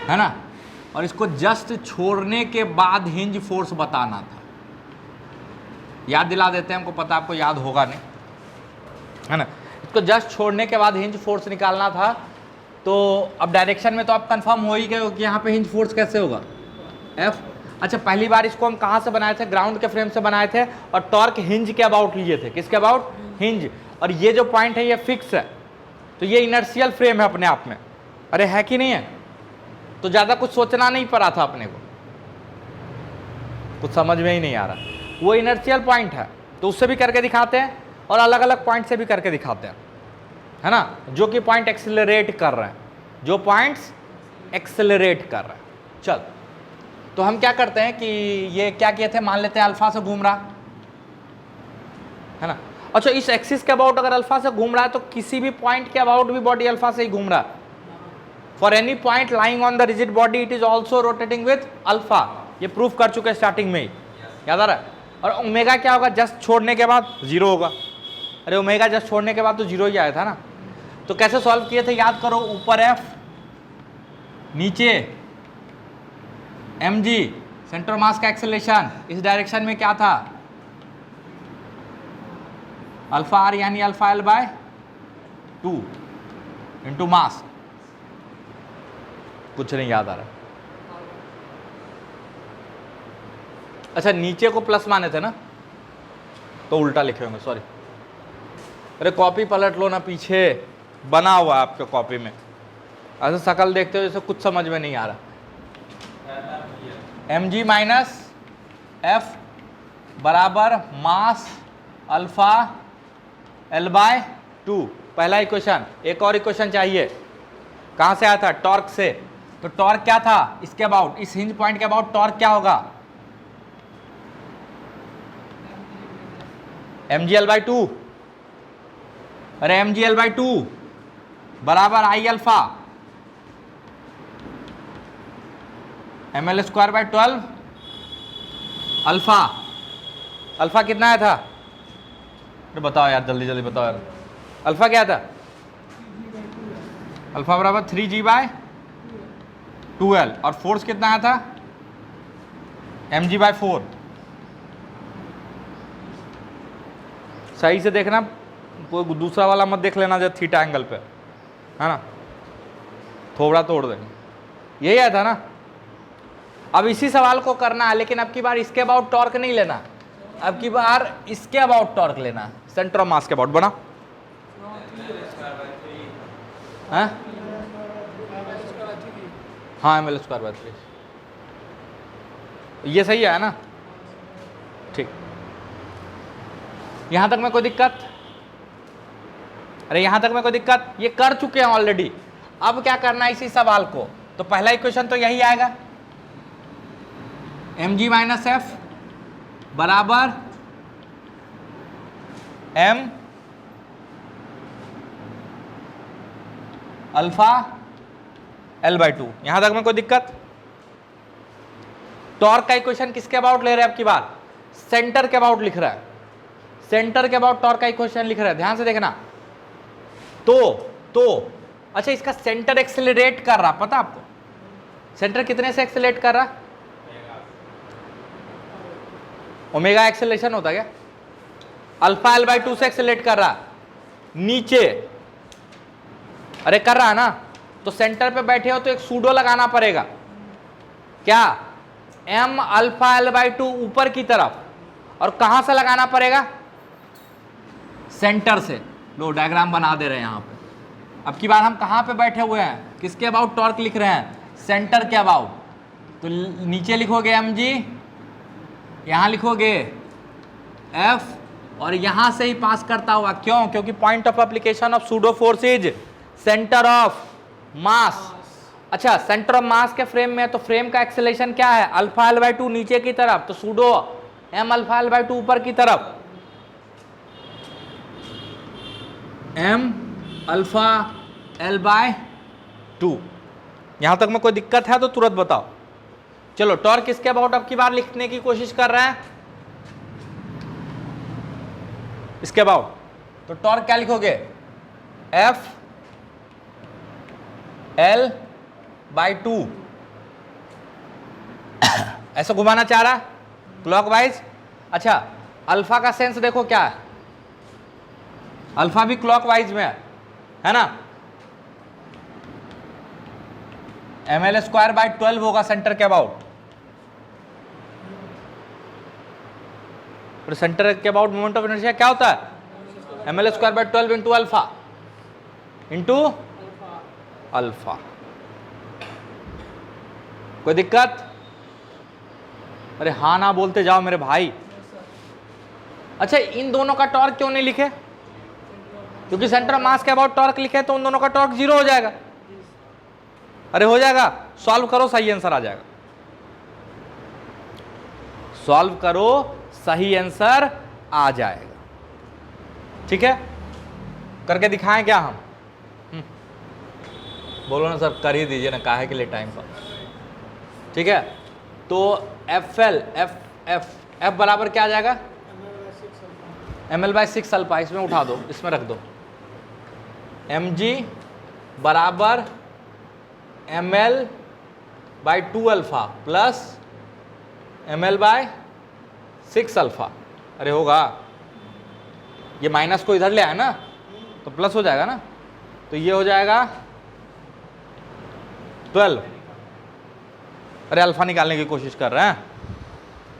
है ना, और इसको जस्ट छोड़ने के बाद हिंज फोर्स बताना था। याद दिला देते हैं, हमको पता आपको याद होगा नहीं, है ना। इसको जस्ट छोड़ने के बाद हिंज फोर्स निकालना था। तो अब डायरेक्शन में तो आप कंफर्म हो ही गए हो कि यहाँ पे हिंज फोर्स कैसे होगा? F। अच्छा, पहली बार इसको हम कहाँ से बनाए थे? ग्राउंड के फ्रेम से बनाए थे, और टॉर्क हिंज के अबाउट लिए थे। किसके अबाउट? हिंज। और ये जो पॉइंट है ये फिक्स है, तो ये इनर्शियल फ्रेम है अपने आप में। अरे है कि नहीं है? तो ज़्यादा कुछ सोचना नहीं पड़ा था अपने को, कुछ समझ में ही नहीं आ रहा। वो इनर्शियल पॉइंट है, तो उससे भी करके दिखाते हैं और अलग अलग पॉइंट से भी करके दिखाते हैं, है ना, जो कि पॉइंट एक्सेलरेट कर रहे हैं, जो पॉइंट्स एक्सेलरेट कर रहे हैं। चल, तो हम क्या करते हैं कि ये क्या किए थे, मान लेते हैं अल्फा से घूम रहा, है ना। अच्छा, इस एक्सिस के अबाउट अगर अल्फा से घूम रहा है तो किसी भी पॉइंट के अबाउट भी बॉडी अल्फा से ही घूम रहा है। For any point lying on the rigid body it is also rotating with alpha. ये प्रूफ कर चुके हैं स्टार्टिंग में ही, याद आ रहा है। और ओमेगा क्या होगा? जस्ट छोड़ने के बाद 0 होगा। अरे ओमेगा जस्ट छोड़ने के बाद तो 0 ही आया था ना। तो कैसे सॉल्व किए थे? याद करो, ऊपर F, नीचे mg, सेंटर मास का एक्सेलरेशन। इस डायरेक्शन में क्या था? अल्फा आर यानी alpha L by 2 into mass. कुछ नहीं याद आ रहा। अच्छा, नीचे को प्लस माने थे ना, तो उल्टा लिखे होंगे, सॉरी। अरे कॉपी पलट लो ना, पीछे बना हुआ है आपके कॉपी में। ऐसे शकल देखते हो जैसे कुछ समझ में नहीं आ रहा। mg माइनस f बराबर मास अल्फा l बाय 2, पहला इक्वेशन। एक और इक्वेशन चाहिए, कहाँ से आया था? टॉर्क से। तो टॉर्क क्या था? इसके अबाउट, इस हिंज पॉइंट के अबाउट टॉर्क क्या होगा? mgl by 2। अरे mgl बाई 2 बराबर आई alpha ml square by 12 alpha. Alpha कितना आया था? तो बताओ यार, जल्दी जल्दी बताओ यार, अल्फा क्या था? अल्फा बराबर 3g बाय 12, और फोर्स कितना आया था? mg by 4। सही से देखना, कोई दूसरा वाला मत देख लेना जो थीटा एंगल पे। है ना, थोड़ा तोड़ देंगे, यही आया था ना। अब इसी सवाल को करना है, लेकिन अब की बार इसके अबाउट टॉर्क नहीं लेना, अब की बार इसके अबाउट टॉर्क लेना है, सेंटर ऑफ मास के अबाउट। बना हाँ ml²/3, ये सही है ना, ठीक। यहां तक में कोई दिक्कत? अरे यहां तक में कोई दिक्कत? ये कर चुके हैं ऑलरेडी, अब क्या करना है इसी सवाल को, तो पहला इक्वेशन तो यही आएगा, mg - f बराबर m अल्फा L/2। यहां तक में कोई दिक्कत? टॉर्क का इक्वेशन किसके अबाउट ले रहे हैं? अब की बार सेंटर के अबाउट लिख रहा है, सेंटर के अबाउट टॉर्क का इक्वेशन लिख रहा है, ध्यान से देखना। तो अच्छा, इसका सेंटर एक्सेलरेट कर रहा, पता आपको सेंटर कितने से एक्सेलरेट कर रहा? ओमेगा एक्सेलरेशन होता क्या? अल्फा L/2 से एक्सेलरेट कर रहा नीचे, अरे कर रहा है ना, तो सेंटर पे बैठे हो तो एक सूडो लगाना पड़ेगा, क्या? m अल्फा L/2 ऊपर की तरफ, और कहां से लगाना पड़ेगा? सेंटर से। लो डायग्राम बना दे रहे हैं यहां पे। अब की बार हम कहां पे बैठे हुए हैं? किसके अबाउट टॉर्क लिख रहे हैं? सेंटर के अबाउट। तो नीचे लिखोगे mg, यहां लिखोगे f, और यहां से ही पास करता हुआ, क्यों? क्योंकि point of application of pseudo force is centre of mass. अच्छा, सेंटर ऑफ मास के फ्रेम में, तो फ्रेम का एक्सेलरेशन क्या है? अल्फा L/2 नीचे की तरफ, तो सूडो m अल्फा L/2 ऊपर की तरफ, m अल्फा L/2। यहां तक में कोई दिक्कत है तो तुरंत बताओ। चलो, टॉर्क किसके अबाउट अब की बार लिखने की कोशिश कर रहे हैं? इसके अबाउट। तो टॉर्क क्या लिखोगे? F L/2। ऐसा घुमाना चाह रहा है क्लॉकवाइज। अच्छा, अल्फा का सेंस देखो क्या है, अल्फा भी क्लॉकवाइज में है ना, ml²/12 होगा सेंटर के अबाउट। तो सेंटर के अबाउट मोमेंट ऑफ इनर्शिया क्या होता है? ml²/12 into alpha into alpha. कोई दिक्कत? अरे हाँ ना बोलते जाओ मेरे भाई। अच्छा, इन दोनों का टॉर्क क्यों नहीं लिखे? क्योंकि सेंटर ऑफ मास के अबाउट टॉर्क लिखे तो उन दोनों का टॉर्क 0 हो जाएगा। अरे हो जाएगा, सॉल्व करो, सही आंसर आ जाएगा। सॉल्व करो, सही आंसर आ जाएगा। ठीक है, करके दिखाएं क्या हम? बोलो ना सर, कर ही दीजिए ना, काहे के लिए टाइम पर। ठीक है, तो F बराबर क्या आ जाएगा? ml/6 alpha. इसमें उठा दो, इसमें रख दो। mg बराबर ml/2 alpha plus ml/6 alpha. अरे होगा, ये माइनस को इधर ले आया ना, तो प्लस हो जाएगा ना, तो ये हो जाएगा 12। अरे अल्फा निकालने की कोशिश कर रहे हैं,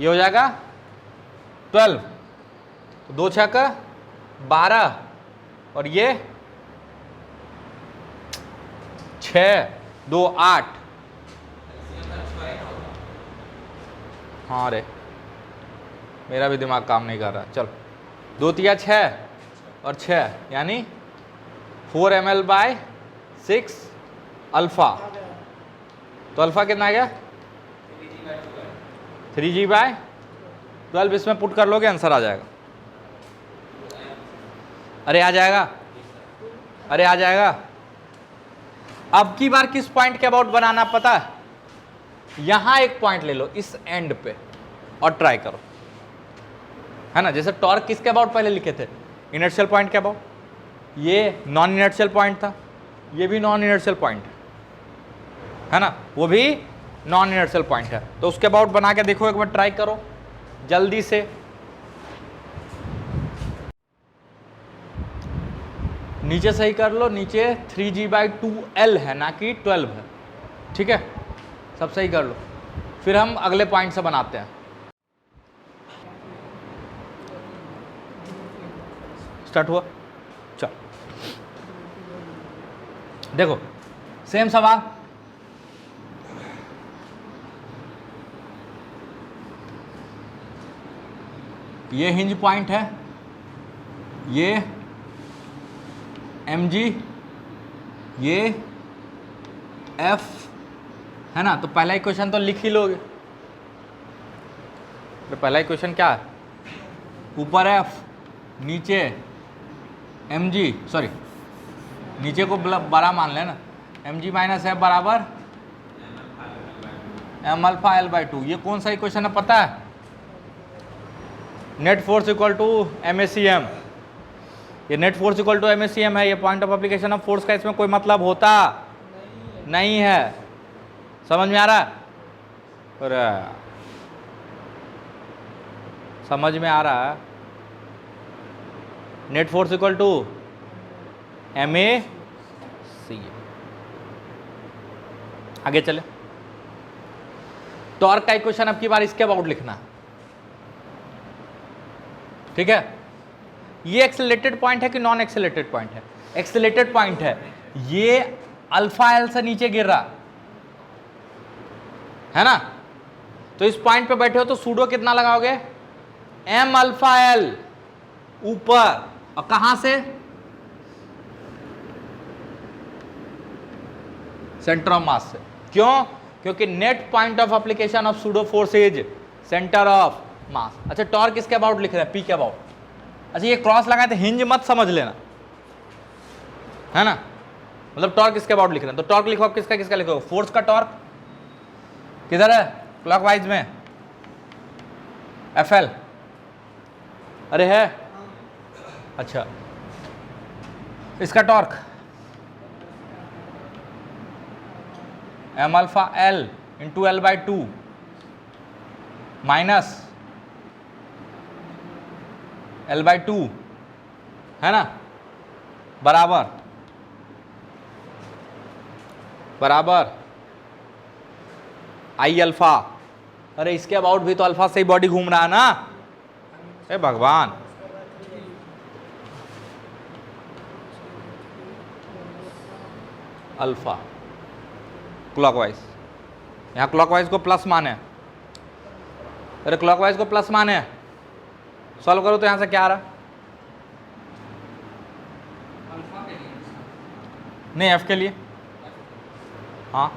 ये हो जाएगा 12, तो 2 6 का 12, और ये 6 2 8। हाँ रे, मेरा भी दिमाग काम नहीं कर रहा। चलो, 2 3 6 और 6 यानी 4 ml/6 अल्फा। तो अल्फा कितना आ गया? 3g/12। इसमें पुट कर लोगे, आंसर आ जाएगा। अरे आ जाएगा, अरे आ जाएगा। अब की बार किस पॉइंट के अबाउट बनाना पता है? यहां एक पॉइंट ले लो इस एंड पे और ट्राई करो, है ना। जैसे टॉर्क किसके अबाउट पहले लिखे थे? इनर्शियल पॉइंट के अबाउट। ये नॉन इनर्शियल पॉइंट था, ये भी नॉन इनर्शियल पॉइंट है ना, वो भी नॉन इनर्शियल पॉइंट है। तो उसके अबाउट बना के देखो, एक बार ट्राई करो जल्दी से। नीचे सही कर लो, नीचे 3g/2l है ना कि 12 है, ठीक है, सब सही कर लो। फिर हम अगले पॉइंट से बनाते हैं। स्टार्ट हुआ, चल देखो सेम सवाल, ये हिंज पॉइंट है, ये mg, ये f है ना। तो पहला इक्वेशन तो लिख ही लोगे। तो पहला इक्वेशन क्या है, ऊपर f नीचे mg, सॉरी नीचे को बड़ा मान लेना, mg माइनस f बराबर m अल्फा l/2। ये कौन सा इक्वेशन है पता है, net force equal to MACM। ये net force equal to MACM है, ये point of application of force का इसमें कोई मतलब होता नहीं है। समझ में आ रहा है, समझ में आ रहा है। Net force equal to MACM। आगे चले, टॉर्क का इक्वेशन अब की बार इसके अबाउट लिखना है, ठीक है। ये एक्सेलरेटेड पॉइंट है कि नॉन एक्सेलरेटेड पॉइंट है, एक्सेलरेटेड पॉइंट है। ये अल्फा एल से नीचे गिर रहा है ना, तो इस पॉइंट पे बैठे हो तो सूडो कितना लगाओगे, m अल्फा एल ऊपर, और कहां से, सेंटर ऑफ मास से। क्यों, क्योंकि net point of application of pseudo force is centre of mass. अच्छा टॉर्क किसके अबाउट लिख रहे हैं, पी के अबाउट। अच्छा ये क्रॉस लगाए तो हिंज मत समझ लेना, है ना, मतलब टॉर्क किसके अबाउट लिख रहे हैं। तो टॉर्क लिखो, किसका किसका लिखो, फोर्स का टॉर्क किधर है, क्लॉकवाइज में FL, अरे है, अच्छा इसका torque m alpha l into l/2 minus l/2 है ना, बराबर I अल्फा। अरे इसके अबाउट भी तो अल्फा से ही बॉडी घूम रहा है ना, ए भगवान। अल्फा क्लॉकवाइज, यहां क्लॉकवाइज को प्लस माने, अरे क्लॉकवाइज को प्लस माने, सॉल्व करो तो यहां से क्या आ रहा, नहीं एफ के लिए, हाँ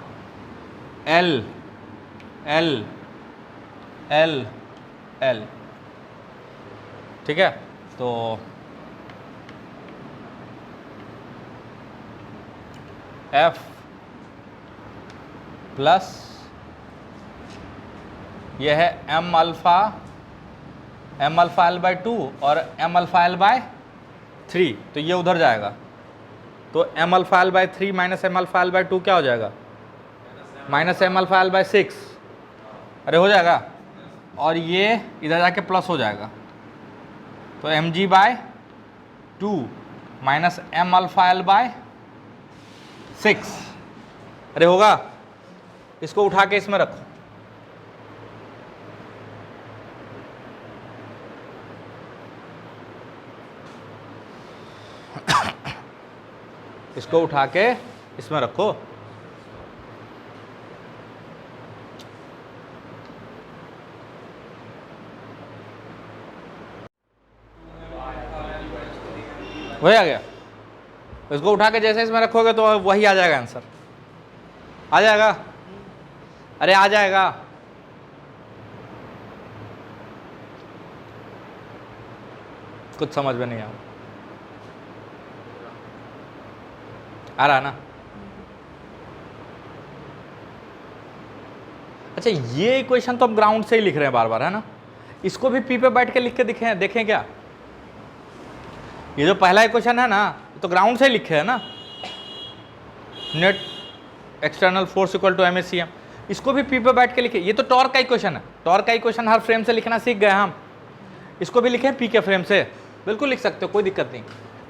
एल एल एल एल, ठीक है। तो एफ प्लस यह है m अल्फा l/2 और m अल्फा l/3, तो ये उधर जाएगा, तो m alpha l/3 minus m alpha l/2 क्या हो जाएगा, माइनस m अल्फा l/6, अरे हो जाएगा, और ये इधर जाके प्लस हो जाएगा, तो mg/2 minus m alpha l/6, अरे होगा। इसको उठा के इसमें रखो, इसको उठा के इसमें रखो, वही आ गया। इसको उठा के जैसे इसमें रखोगे तो वही आ जाएगा आंसर, आ जाएगा, अरे आ जाएगा। कुछ समझ में नहीं आ रहा ना। अच्छा ये इक्वेशन तो हम ग्राउंड से ही लिख रहे हैं बार बार, है ना, इसको भी पी पे बैठ के लिख के देखें क्या, ये जो पहला इक्वेशन है ना तो ग्राउंड से ही लिखे है ना, net external force equal to MACM, इसको भी पी पे बैठ के लिखे। ये तो टॉर्क का इक्वेशन है, टॉर्क का इक्वेशन हर फ्रेम से लिखना सीख गए हम, इसको भी लिखे पी के फ्रेम से, बिल्कुल लिख सकते हो, कोई दिक्कत नहीं।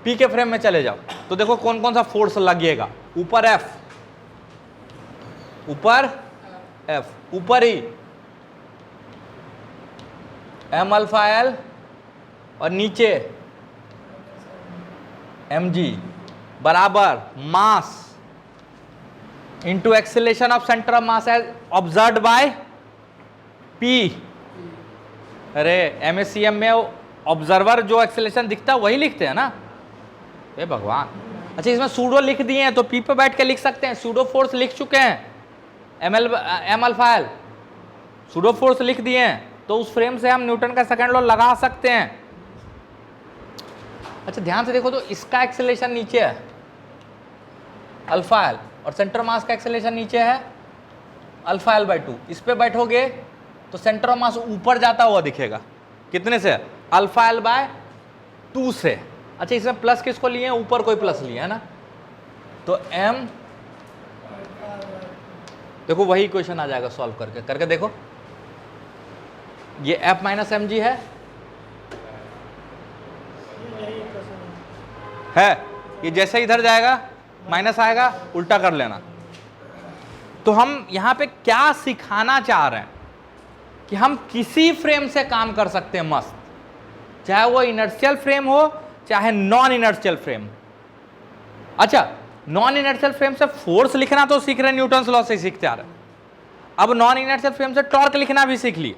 पी के फ्रेम में चले जाओ तो देखो कौन कौन सा फोर्स लगेगा। ऊपर एफ, ऊपर एफ, ऊपर ही एम अल्फा एल और नीचे एम जी बराबर mass into acceleration of centre of mass as observed by P. अरे एमएससीएम में ऑब्जर्वर जो एक्सेलेरेशन दिखता है वही लिखते हैं ना, हे भगवान। अच्छा इसमें सूडो लिख दिए हैं तो पी पे बैठ के लिख सकते हैं, सूडो फोर्स लिख चुके हैं, M alpha L pseudo force लिख दिए हैं तो उस फ्रेम से हम न्यूटन का सेकंड लॉ लगा सकते हैं। अच्छा ध्यान से देखो तो इसका एक्सेलेरेशन नीचे है अल्फा एल और सेंटर मास का एक्सेलेरेशन नीचे है अल्फा एल बाई 2। इस पे बैठोगे तो सेंटर ऑफ मास ऊपर जाता हुआ दिखेगा, कितने से? अल्फा एल बाय 2 से। अच्छा इसमें प्लस किसको लिए हैं? ऊपर कोई प्लस लिया है ना, तो एम, देखो वही इक्वेशन आ जाएगा सॉल्व करके, करके देखो। ये एफ माइनस एम जी है ये जैसे इधर जाएगा माइनस आएगा, उल्टा कर लेना। तो हम यहां पे क्या सिखाना चाह रहे हैं कि हम किसी फ्रेम से काम कर सकते हैं मस्त, चाहे वो इनर्शियल फ्रेम हो चाहे नॉन इनर्शियल फ्रेम। अच्छा नॉन इनर्शियल फ्रेम से फोर्स लिखना तो सीख रहे, न्यूटन्स लॉ से सीखते आ रहे, अब नॉन इनर्शियल फ्रेम से टॉर्क लिखना भी सीख लिए।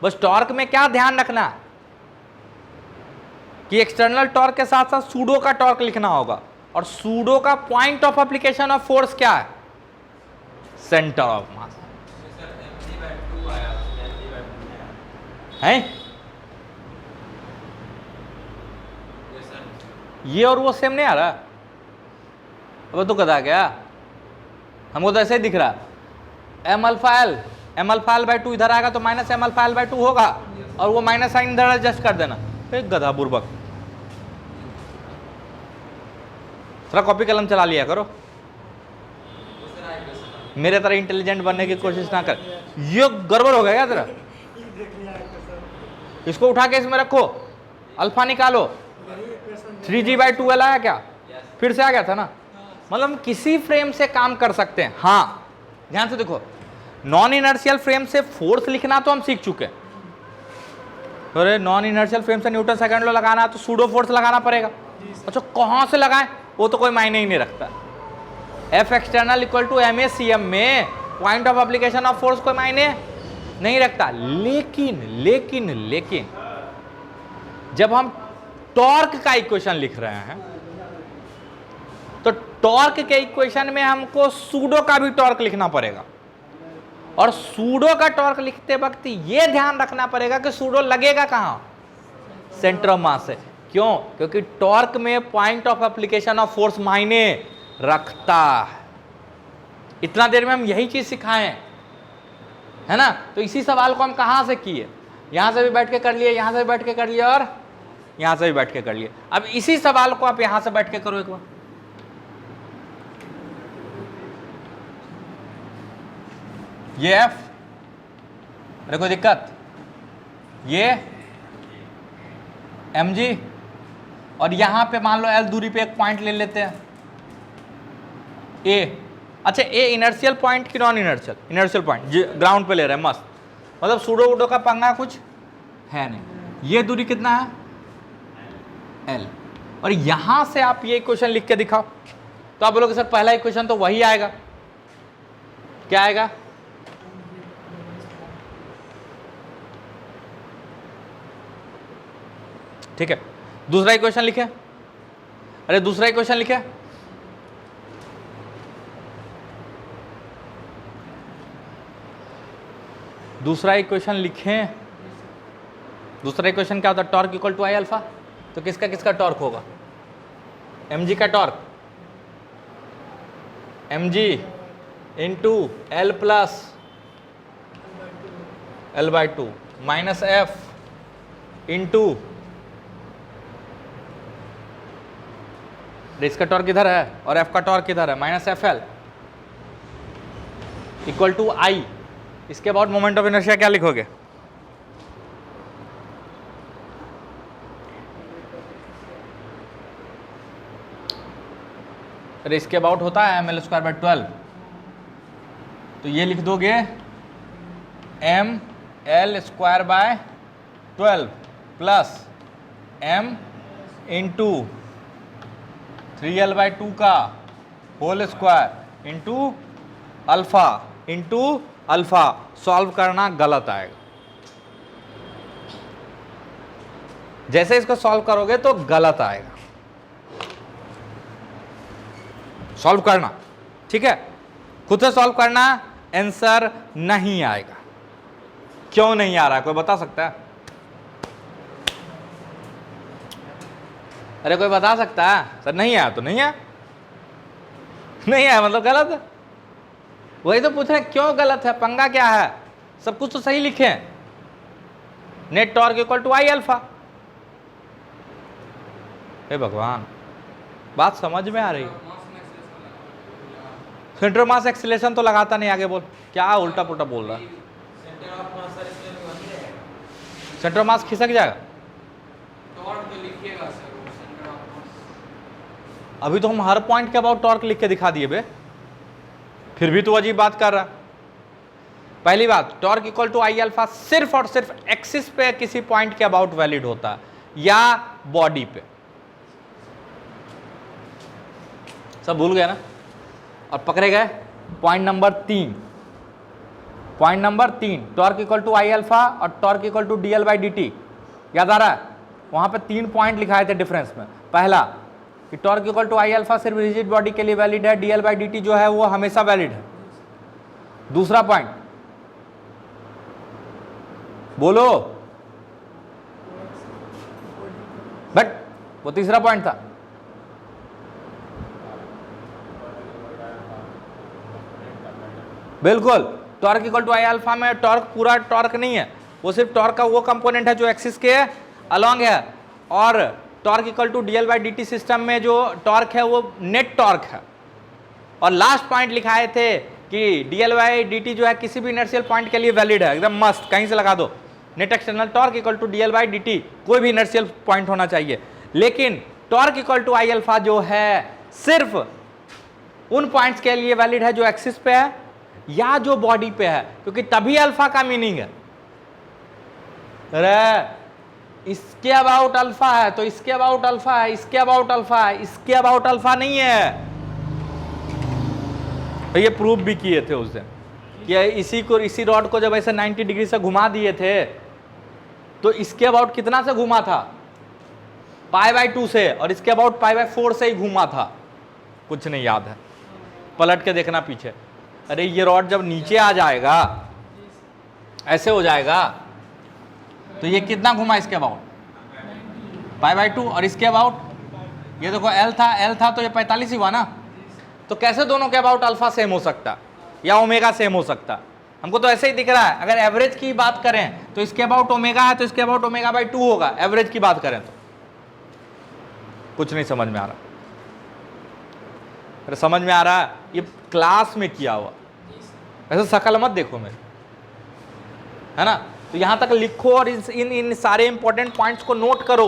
बस टॉर्क में क्या ध्यान रखना कि एक्सटर्नल टॉर्क के साथ साथ सूडो का टॉर्क लिखना होगा, और सूडो का point of application of force क्या है? सेंटर ऑफ मास है। ये और वो सेम नहीं आ रहा, अब तो कदा गया, हमको तो ऐसे ही दिख रहा। एम अल्फा एल बाई 2 इधर आएगा तो minus M alpha L by 2 होगा, और वो माइनस साइन इधर एडजस्ट कर देना। एक गधा बुर्बक, थोड़ा कॉपी कलम चला लिया करो, मेरे तरह इंटेलिजेंट बनने की कोशिश ना कर। ये गड़बड़ हो गया क्या तेरा? इसको उठा के इसमें रखो, अल्फा निकालो, 3g/2l आया क्या? फिर से आ गया था ना। मतलब हम किसी फ्रेम से काम कर सकते हैं। हाँ ध्यान से देखो, नॉन इनर्शियल फ्रेम से फोर्स लिखना तो हम सीख चुके हैं। अरे नॉन इनर्शियल फ्रेम से न्यूटन सेकंड लॉ लगाना है तो सूडो फोर्स लगाना पड़ेगा। अच्छा कहां से लगाएं वो तो कोई मायने ही नहीं रखता। F external equal to m a c m में point of application of force कोई मायने नहीं रखता। लेकिन लेकिन लेकिन जब हम टॉर्क का इक्वेशन लिख रहे हैं तो टॉर्क के इक्वेशन में हमको सूडो का भी टॉर्क लिखना पड़ेगा, और सूडो का टॉर्क लिखते वक्त ये ध्यान रखना पड़ेगा कि सूडो लगेगा कहां? सेंटर ऑफ मास से। क्यों? क्योंकि टॉर्क में point of application of force मायने रखता है। इतना देर में हम यही चीज सिखाएं है ना। तो इसी सवाल को हम कहां से किए? यहां से भी बैठ के कर लिए, यहां से भी बैठ के कर लिए, और यहां से भी बैठ के कर लिए। अब इसी सवाल को आप यहां से बैठ के करो एक बार। ये एफ, अरे कोई दिक्कत? ये एम जी, और यहां पे मान लो एल दूरी पे एक पॉइंट ले लेते हैं ए। अच्छा ए इनर्शियल पॉइंट कि non inertial? Inertial point, ground पे ले रहे हैं मस्त, मतलब सूडो वूडो का पंगा कुछ है नहीं। ये दूरी कितना है? एल। और यहां से आप ये इक्वेशन लिख के दिखाओ तो आप बोलोगे सर पहला इक्वेशन तो वही आएगा। क्या आएगा? ठीक है, दूसरा इक्वेशन लिखे। अरे दूसरा इक्वेशन लिखे, दूसरा इक्वेशन लिखें। दूसरा इक्वेशन क्या होता है? Torque equal to I alpha. तो किसका किसका टॉर्क होगा? एम जी का torque M G into L plus L by 2 minus F into, इसका टॉर्क किधर है और एफ का टॉर्क किधर है? Minus F L equal to I. इसके बाद मोमेंट ऑफ इनर्शिया क्या लिखोगे? अरे इसके अबाउट होता है ml²/12, तो ये लिख दोगे ml²/12 plus m into 3l/2 का whole square into alpha. Solve करना गलत आएगा, जैसे इसको सॉल्व करोगे तो गलत आएगा। सॉल्व करना, ठीक है, खुद से सॉल्व करना, आंसर नहीं आएगा। क्यों नहीं आ रहा है कोई बता सकता है? अरे कोई बता सकता है? सर नहीं आया तो नहीं आया, नहीं आया मतलब गलत है। वही तो पूछ रहे हैं क्यों गलत है, पंगा क्या है? सब कुछ तो सही लिखे हैं। Net torque equal to I alpha. हे भगवान, बात समझ में आ रही है? सेंटर ऑफ मास एक्सीलरेशन तो लगाता नहीं, आगे बोल क्या उल्टा पुल्टा बोल रहा है। सेंटर ऑफ मास खिसक जाएगा। अभी तो हम हर पॉइंट के अबाउट टॉर्क लिख के दिखा दिए बे, फिर भी तो अजीब बात कर रहा। पहली बात, torque equal to I alpha सिर्फ और सिर्फ एक्सिस पे किसी पॉइंट के अबाउट वैलिड होता है या बॉडी पे। सब भूल गए ना? और पकड़े गए point number 3। Point number 3, torque equal to I alpha और टॉर्क इक्वल टू dl/dt। याद आ रहा है? वहां पे 3 पॉइंट लिखाए थे डिफरेंस में। पहला कि torque equal to I alpha सिर्फ रिजिड बॉडी के लिए वैलिड है, dl/dt जो है वो हमेशा वैलिड है। दूसरा पॉइंट बोलो, बट वो तीसरा पॉइंट था। बिल्कुल, torque equal to I alpha में टॉर्क पूरा टॉर्क नहीं है, वो सिर्फ टॉर्क का वो कंपोनेंट है जो एक्सिस के अलोंग है, और torque equal to dl/dt system में जो टॉर्क है वो नेट टॉर्क है। और लास्ट पॉइंट लिखाए थे कि dl/dt जो है किसी भी इनर्शियल पॉइंट के लिए वैलिड है, एकदम मस्त, कहीं से लगा दो। Net external torque equal to dl/dt, कोई भी इनर्शियल पॉइंट होना चाहिए। लेकिन torque equal to I alpha जो है सिर्फ उन पॉइंट्स के लिए वैलिड है जो एक्सिस पे है या जो बॉडी पे है, क्योंकि तभी अल्फा का मीनिंग है। अरे इसके अबाउट अल्फा है तो इसके अबाउट अल्फा है, इसके अबाउट अल्फा है, इसके अबाउट अल्फा नहीं है। तो ये प्रूव भी किए थे उस दिन कि इसी रॉड को जब ऐसे 90 डिग्री से घुमा दिए थे तो इसके अबाउट कितना से घुमा था? π/2 से, और इसके अबाउट π/4 से ही घुमा था। कुछ नहीं याद है, पलट के देखना पीछे। अरे ये रॉड जब नीचे आ जाएगा, ऐसे हो जाएगा, तो ये कितना घुमा इसके अबाउट? π/2, और इसके अबाउट ये देखो L था तो ये 45 ही हुआ ना। तो कैसे दोनों के अबाउट अल्फा सेम हो सकता या ओमेगा सेम हो सकता? हमको तो ऐसे ही दिख रहा है। अगर एवरेज की बात करें तो इसके अबाउट ओमेगा है तो इसके अबाउट ओमेगा/2 होगा, एवरेज की बात करें तो। कुछ नहीं समझ में आ रहा? अरे समझ में आ रहा है, ये क्लास में किया हुआ, ऐसे शकल मत देखो मेरे, है ना? तो यहां तक लिखो और इन सारे इंपॉर्टेंट पॉइंट्स को नोट करो।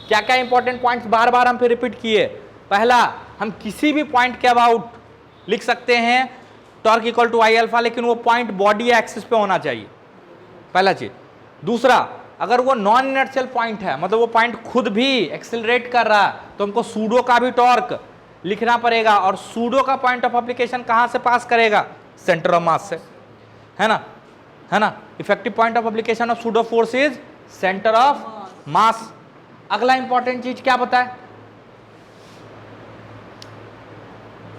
क्या क्या इंपॉर्टेंट पॉइंट्स बार बार हम फिर रिपीट किए? पहला, हम किसी भी पॉइंट के अबाउट लिख सकते हैं torque equal to I alpha, लेकिन वो पॉइंट बॉडी या एक्सिस पे होना चाहिए, पहला चीज। दूसरा, अगर वो नॉन इनर्शियल पॉइंट है, मतलब वो पॉइंट खुद भी एक्सिलरेट कर रहा है, तो हमको सूडो का भी टॉर्क लिखना पड़ेगा। और सूडो का पॉइंट ऑफ एप्लीकेशन कहां से पास करेगा? सेंटर ऑफ मास से, है ना? है ना? Effective point of application of pseudo force is centre of मास। अगला इंपॉर्टेंट चीज क्या बताए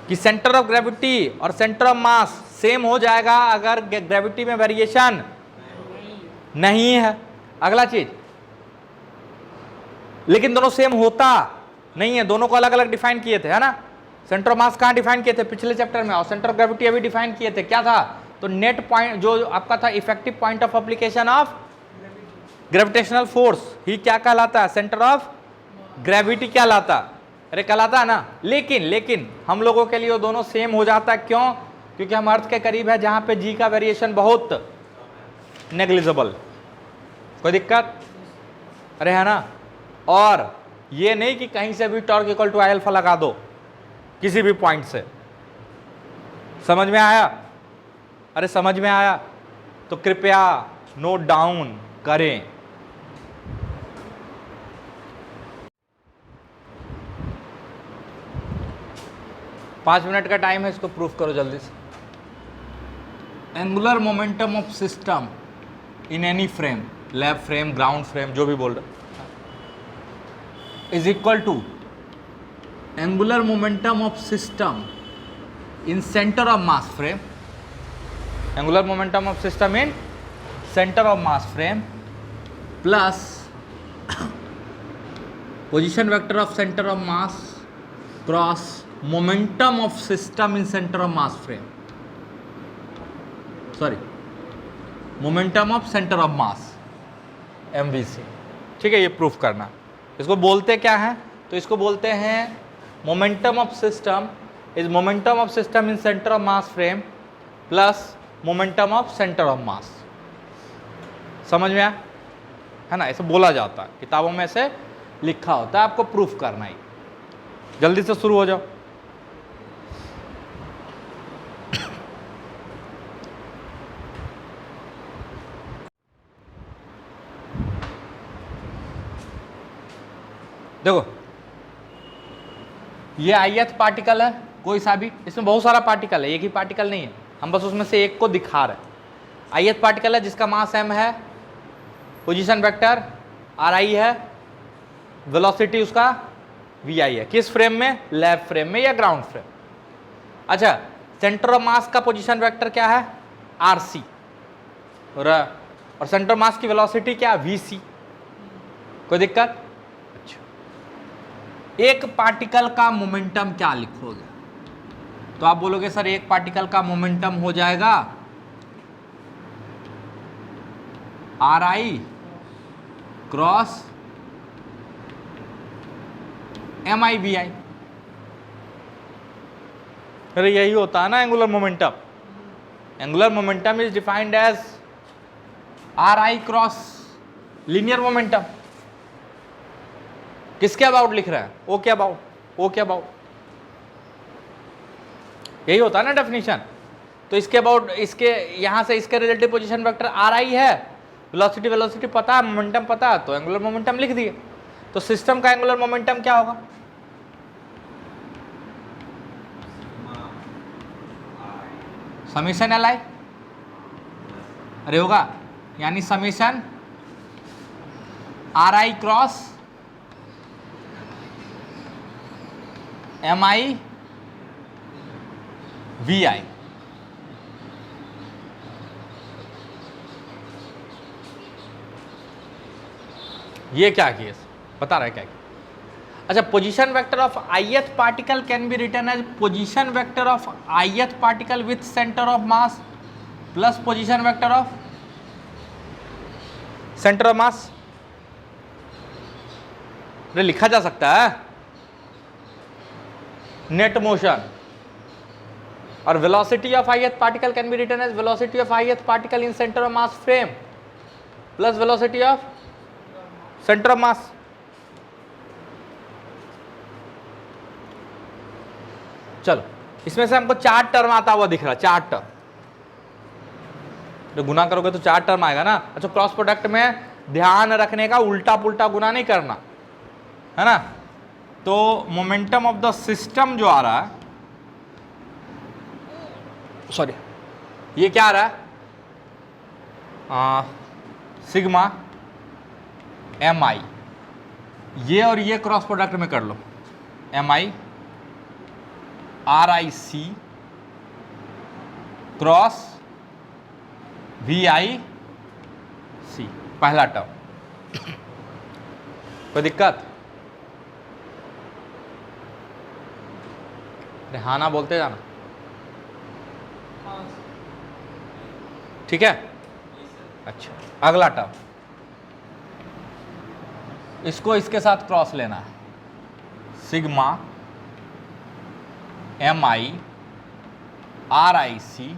कि सेंटर ऑफ ग्रेविटी और सेंटर ऑफ मास सेम हो जाएगा अगर ग्रेविटी में वेरिएशन नहीं है। अगला चीज, लेकिन दोनों सेम होता नहीं है, दोनों को अलग अलग डिफाइन किए थे, है ना? सेंटर ऑफ मास कहां डिफाइन किए थे? पिछले चैप्टर में। और सेंटर ऑफ ग्रेविटी अभी डिफाइन किए थे, क्या था? तो नेट पॉइंट जो आपका था effective point of application of gravitational force ही क्या कहलाता है? सेंटर ऑफ ग्रेविटी कहलाता। अरे कहलाता है ना? लेकिन हम लोगों के लिए वो दोनों सेम हो जाता है। क्यों? क्योंकि हम अर्थ के करीब है जहां पे जी का वेरिएशन बहुत नेग्लिजिबल। कोई दिक्कत? अरे है ना? और ये नहीं कि कहीं से भी torque equal to I alpha लगा दो, किसी भी पॉइंट से। समझ में आया? अरे समझ में आया तो कृपया नोट डाउन करें। पांच मिनट का टाइम है, इसको प्रूफ करो जल्दी से। Angular momentum of system in any frame, lab frame, ground frame, जो भी बोल रहे, is equal to angular momentum of system in centre of mass frame, angular momentum of system in centre of mass frame plus position vector of centre of mass cross momentum of system in centre of mass frame, sorry momentum of centre of mass, MVC। ठीक है, ये proof करना। इसको बोलते क्या है? तो इसको बोलते हैं momentum of system is momentum of system in centre of mass frame plus momentum of centre of मास। समझ में आया? है ना, ऐसे बोला जाता है, किताबों में ऐसे लिखा होता है, आपको प्रूफ करना ही। जल्दी से शुरू हो जाओ। देखो, ये ith पार्टिकल है कोई सा भी, इसमें बहुत सारा पार्टिकल है, एक ही पार्टिकल नहीं है, हम बस उसमें से एक को दिखा रहे हैं। ith पार्टिकल है जिसका मास m है, पोजीशन वेक्टर ri है, वेलोसिटी उसका vi है। किस फ्रेम में? लैब फ्रेम में या ग्राउंड फ्रेम। अच्छा, सेंटर ऑफ मास का पोजीशन वेक्टर क्या है? rc, और सेंटर ऑफ मास की वेलोसिटी क्या है? vc। कोई दिक्कत? एक पार्टिकल का मोमेंटम क्या लिखोगे? तो आप बोलोगे सर एक पार्टिकल का मोमेंटम हो जाएगा RI क्रॉस MIVI। अरे यही होता है ना angular momentum. Angular momentum is defined as RI cross linear momentum. किसके अबाउट लिख रहा है? ओ के अबाउट, ओ के अबाउट, यही होता है ना डेफिनेशन। तो इसके अबाउट, इसके यहां से इसके रिलेटिव पोजीशन वेक्टर RI है, वेलोसिटी वेलोसिटी पता है, मोमेंटम पता है, तो एंगुलर मोमेंटम लिख दिए। तो सिस्टम का एंगुलर मोमेंटम क्या होगा? समेशन LI, अरे होगा, यानी summation RI cross MI VI। ये क्या किया? बता रहा है क्या किया? अच्छा, position vector of ith particle can be written as position vector of ith particle with centre of mass plus position vector of centre of mass. लिखा जा सकता है नेट मोशन, और velocity of ith particle can be written as velocity of ith particle in centre of mass frame plus velocity of centre of mass. चलो, इसमें से हमको चार टर्म आता हुआ दिख रहा है, चार टर्म। जो गुना करोगे तो चार टर्म आएगा ना। अच्छा, क्रॉस प्रोडक्ट में ध्यान रखने का, उल्टा पुल्टा गुना नहीं करना है ना। तो मोमेंटम ऑफ द सिस्टम जो आ रहा है, सॉरी, ये क्या आ रहा है? सिग्मा MI, ये और ये क्रॉस प्रोडक्ट में कर लो, MI RIC क्रॉस VIC, पहला टर्म। कोई दिक्कत? हाँ ना बोलते जाना, ठीक है। अच्छा, अगला टर्म, इसको इसके साथ क्रॉस लेना है, sigma MI RIC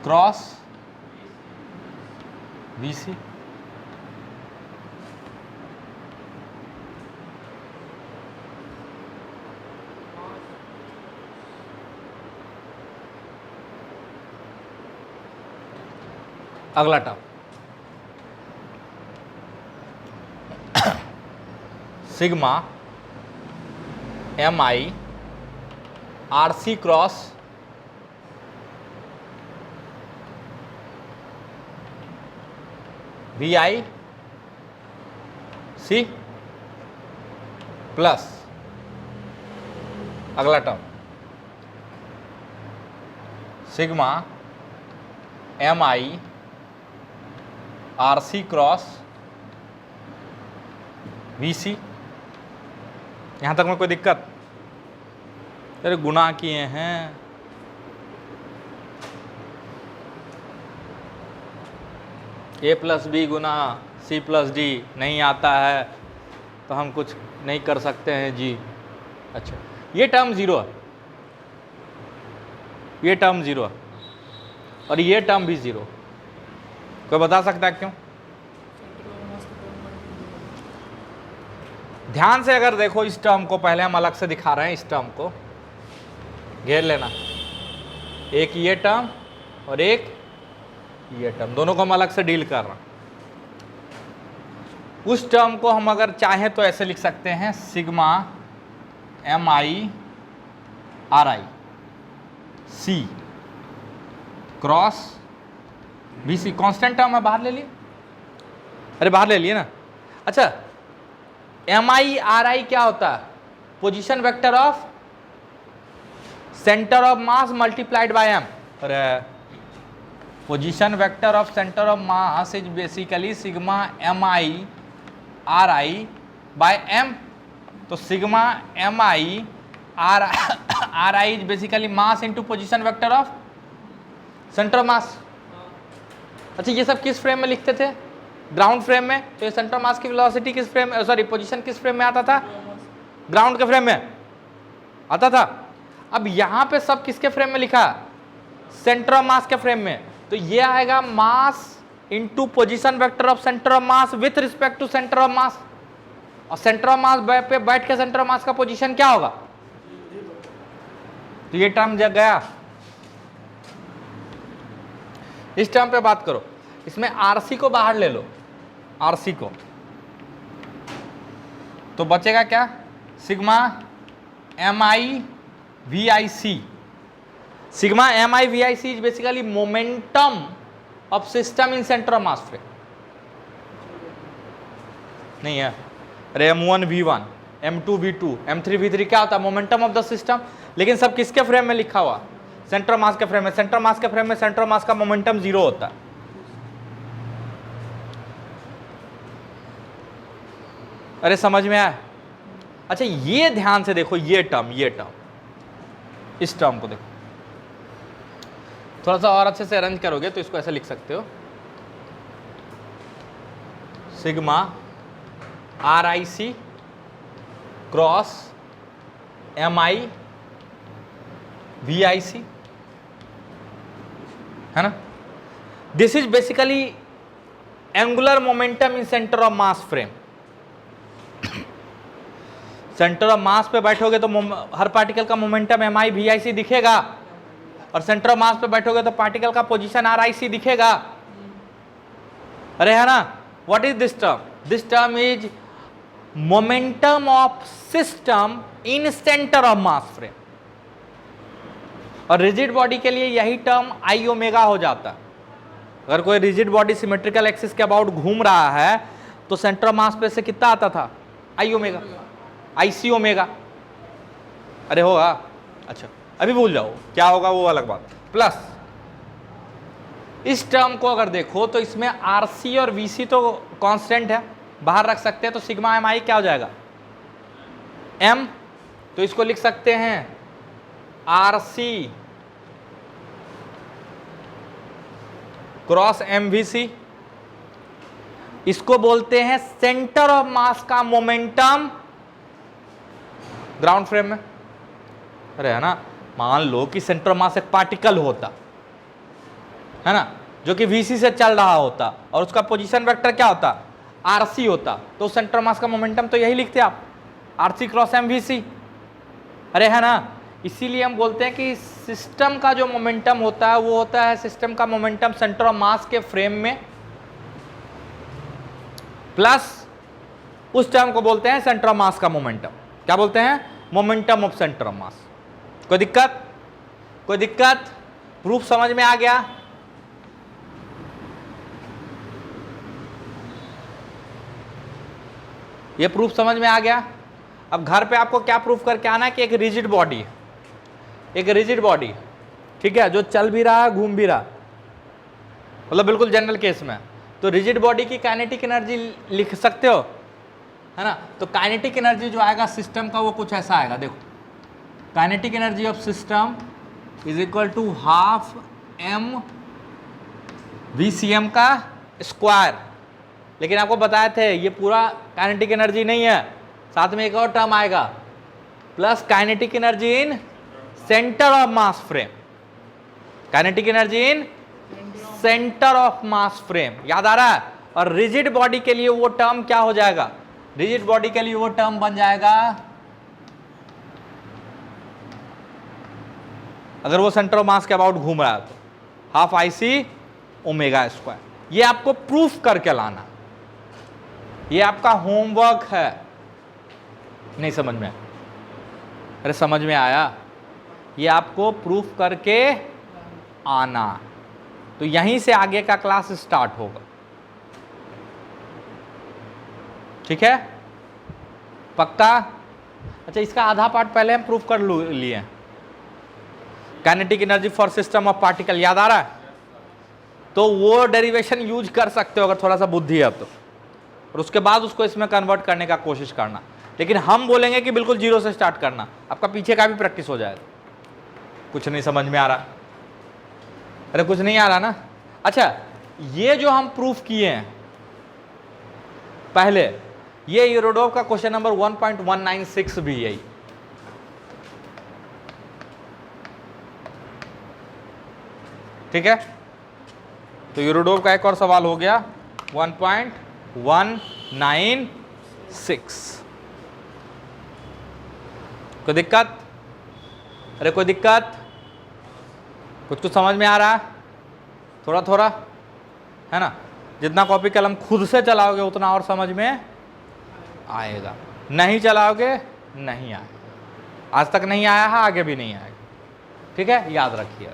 cross VC। अगला term sigma M I R C cross V I C plus अगला term sigma M I R C cross V C. यहां तक में कोई दिक्कत? अरे गुना किए हैं, ए प्लस बी गुना सी प्लस डी नहीं आता है तो हम कुछ नहीं कर सकते हैं जी। अच्छा, ये टर्म जीरो है, ये टर्म जीरो है और ये टर्म भी जीरो। कोई बता सकता है क्यों? ध्यान से अगर देखो इस टर्म को, पहले हम अलग से दिखा रहे हैं, इस टर्म को घेर लेना, एक ये टर्म और एक ये टर्म, दोनों को हम अलग से डील कर रहे हैं। उस टर्म को हम अगर चाहें तो ऐसे लिख सकते हैं sigma M I R I C cross B C. Constant term है, बाहर ले लिए, अरे बाहर ले लिए ना। अच्छा, एम आई आर आई क्या होता है? Position vector of centre of mass multiplied by M. अरे position vector of centre of mass is basically sigma M I R I by M. तो sigma M I R I is basically mass into position vector of centre of mass. अच्छा, ये सब किस frame में लिखते थे? Ground frame में। तो ये सेंटर ऑफ मास की वेलोसिटी किस फ्रेम, सॉरी पोजीशन किस फ्रेम में आता था? ग्राउंड के फ्रेम में आता था। अब यहां पे सब किसके फ्रेम में लिखा? सेंटर ऑफ मास के फ्रेम में। तो ये आएगा mass into position vector of centre of mass with respect to centre of mass. और सेंटर ऑफ मास पे बैठ के सेंटर ऑफ मास का पोजीशन क्या होगा? तो ये टर्म जग गया। इस टर्म पे बात करो, इसमें आरसी को बाहर ले लो, आरसी को, तो बचेगा क्या? Sigma M I V I C. Sigma M I V I C is basically momentum of system in centre of mass frame. नहीं है? अरे M1 V1, M2 V2, M3 V3 क्या होता है? Momentum of the system. लेकिन सब किसके frame में लिखा हुआ? सेंटर ऑफ मास के फ्रेम में। सेंटर ऑफ मास के फ्रेम में सेंटर ऑफ मास का मोमेंटम जीरो होता है। अरे समझ में आया? अच्छा, ये ध्यान से देखो, ये टर्म, ये टर्म, इस टर्म को देखो, थोड़ा सा और अच्छे से अरेंज करोगे तो इसको ऐसे लिख सकते हो, sigma R I C cross M I V I C, है ना? This is basically angular momentum in centre of mass frame. Centre of mass पे बैठोगे तो हर पार्टिकल का momentum M I V I C दिखेगा, और सेंटर ऑफ मास पे बैठोगे तो पार्टिकल का पोजीशन आर आई सी दिखेगा। अरे है ना? What is this term? This term is momentum of system in centre of mass frame. और रिजिड बॉडी के लिए यही टर्म आई ओमेगा हो जाता है। अगर कोई रिजिड बॉडी सिमेट्रिकल एक्सिस के अबाउट घूम रहा है तो सेंटर ऑफ मास पे से कितना आता था? आई ओमेगा, आई सी ओमेगा। अरे होगा? अच्छा, अभी भूल जाओ क्या होगा वो अलग बात। प्लस इस टर्म को अगर देखो तो इसमें आर सी और वी सी तो कांस्टेंट है, बाहर रख सकते हैं। तो सिग्मा एम आई क्या हो जाएगा? एम। तो इसको लिख सकते हैं R C cross M V C. इसको बोलते हैं सेंटर ऑफ मास का मोमेंटम ग्राउंड फ्रेम में। अरे है ना? मान लो कि सेंटर ऑफ मास एक पार्टिकल होता है ना, जो कि वीसी से चल रहा होता, और उसका पोजीशन वेक्टर क्या होता? आरसी होता। तो सेंटर ऑफ मास का मोमेंटम तो यही लिखते आप, आरसी क्रॉस एम वी सी। अरे है ना? इसीलिए हम बोलते हैं कि सिस्टम का जो मोमेंटम होता है वो होता है सिस्टम का मोमेंटम सेंटर ऑफ मास के फ्रेम में, प्लस उस टर्म को बोलते हैं सेंटर ऑफ मास का मोमेंटम। क्या बोलते हैं? मोमेंटम ऑफ सेंटर ऑफ मास। कोई दिक्कत? कोई दिक्कत? प्रूफ समझ में आ गया? ये प्रूफ समझ में आ गया? अब घर पे आपको क्या प्रूफ करके आना है कि एक रिजिड बॉडी, एक रिजिड बॉडी, ठीक है, जो चल भी रहा है घूम भी रहा, मतलब बिल्कुल जनरल केस में, तो रिजिड बॉडी की काइनेटिक एनर्जी लिख सकते हो, है ना? तो काइनेटिक एनर्जी जो आएगा सिस्टम का वो कुछ ऐसा आएगा, देखो, kinetic energy of system is equal to half m VCM का स्क्वायर। लेकिन आपको बताए थे ये पूरा काइनेटिक एनर्जी नहीं है, साथ में एक और टर्म आएगा, plus kinetic energy in centre of mass frame, kinetic energy in centre of mass frame, याद आ रहा है? और रिजिड बॉडी के लिए वो टर्म क्या हो जाएगा? रिजिड बॉडी के लिए वो टर्म बन जाएगा, अगर वो सेंटर ऑफ मास के अबाउट घूम रहा है तो हाफ IC ओमेगा स्क्वायर। ये आपको प्रूफ करके लाना, ये आपका होमवर्क है। नहीं समझ में? अरे समझ में आया? ये आपको प्रूफ करके आना, तो यहीं से आगे का क्लास स्टार्ट होगा, ठीक है? पक्का? अच्छा, इसका आधा पार्ट पहले हम प्रूफ कर लिए, kinetic energy for system of particle, याद आ रहा है? तो वो डेरिवेशन यूज कर सकते हो अगर थोड़ा सा बुद्धि है अब तो, और उसके बाद उसको इसमें कन्वर्ट करने का कोशिश करना। लेकिन हम बोलेंगे कि बिल्कुल जीरो से स्टार्ट करना, आपका पीछे का भी प्रैक्टिस हो जाएगा। कुछ नहीं समझ में आ रहा? अरे कुछ नहीं आ रहा ना? अच्छा, ये जो हम प्रूफ किए हैं पहले, ये यूरोडोव का क्वेश्चन नंबर 1.196 भी यही, ठीक है? तो यूरोडोव का एक और सवाल हो गया 1.196। कोई दिक्कत? अरे कोई दिक्कत? कुछ कुछ समझ में आ रहा है? थोड़ा थोड़ा, है ना? जितना कॉपी कलम खुद से चलाओगे उतना और समझ में आएगा, नहीं चलाओगे नहीं आएगा। आज तक नहीं आया है, आगे भी नहीं आएगा, ठीक है? याद रखिए।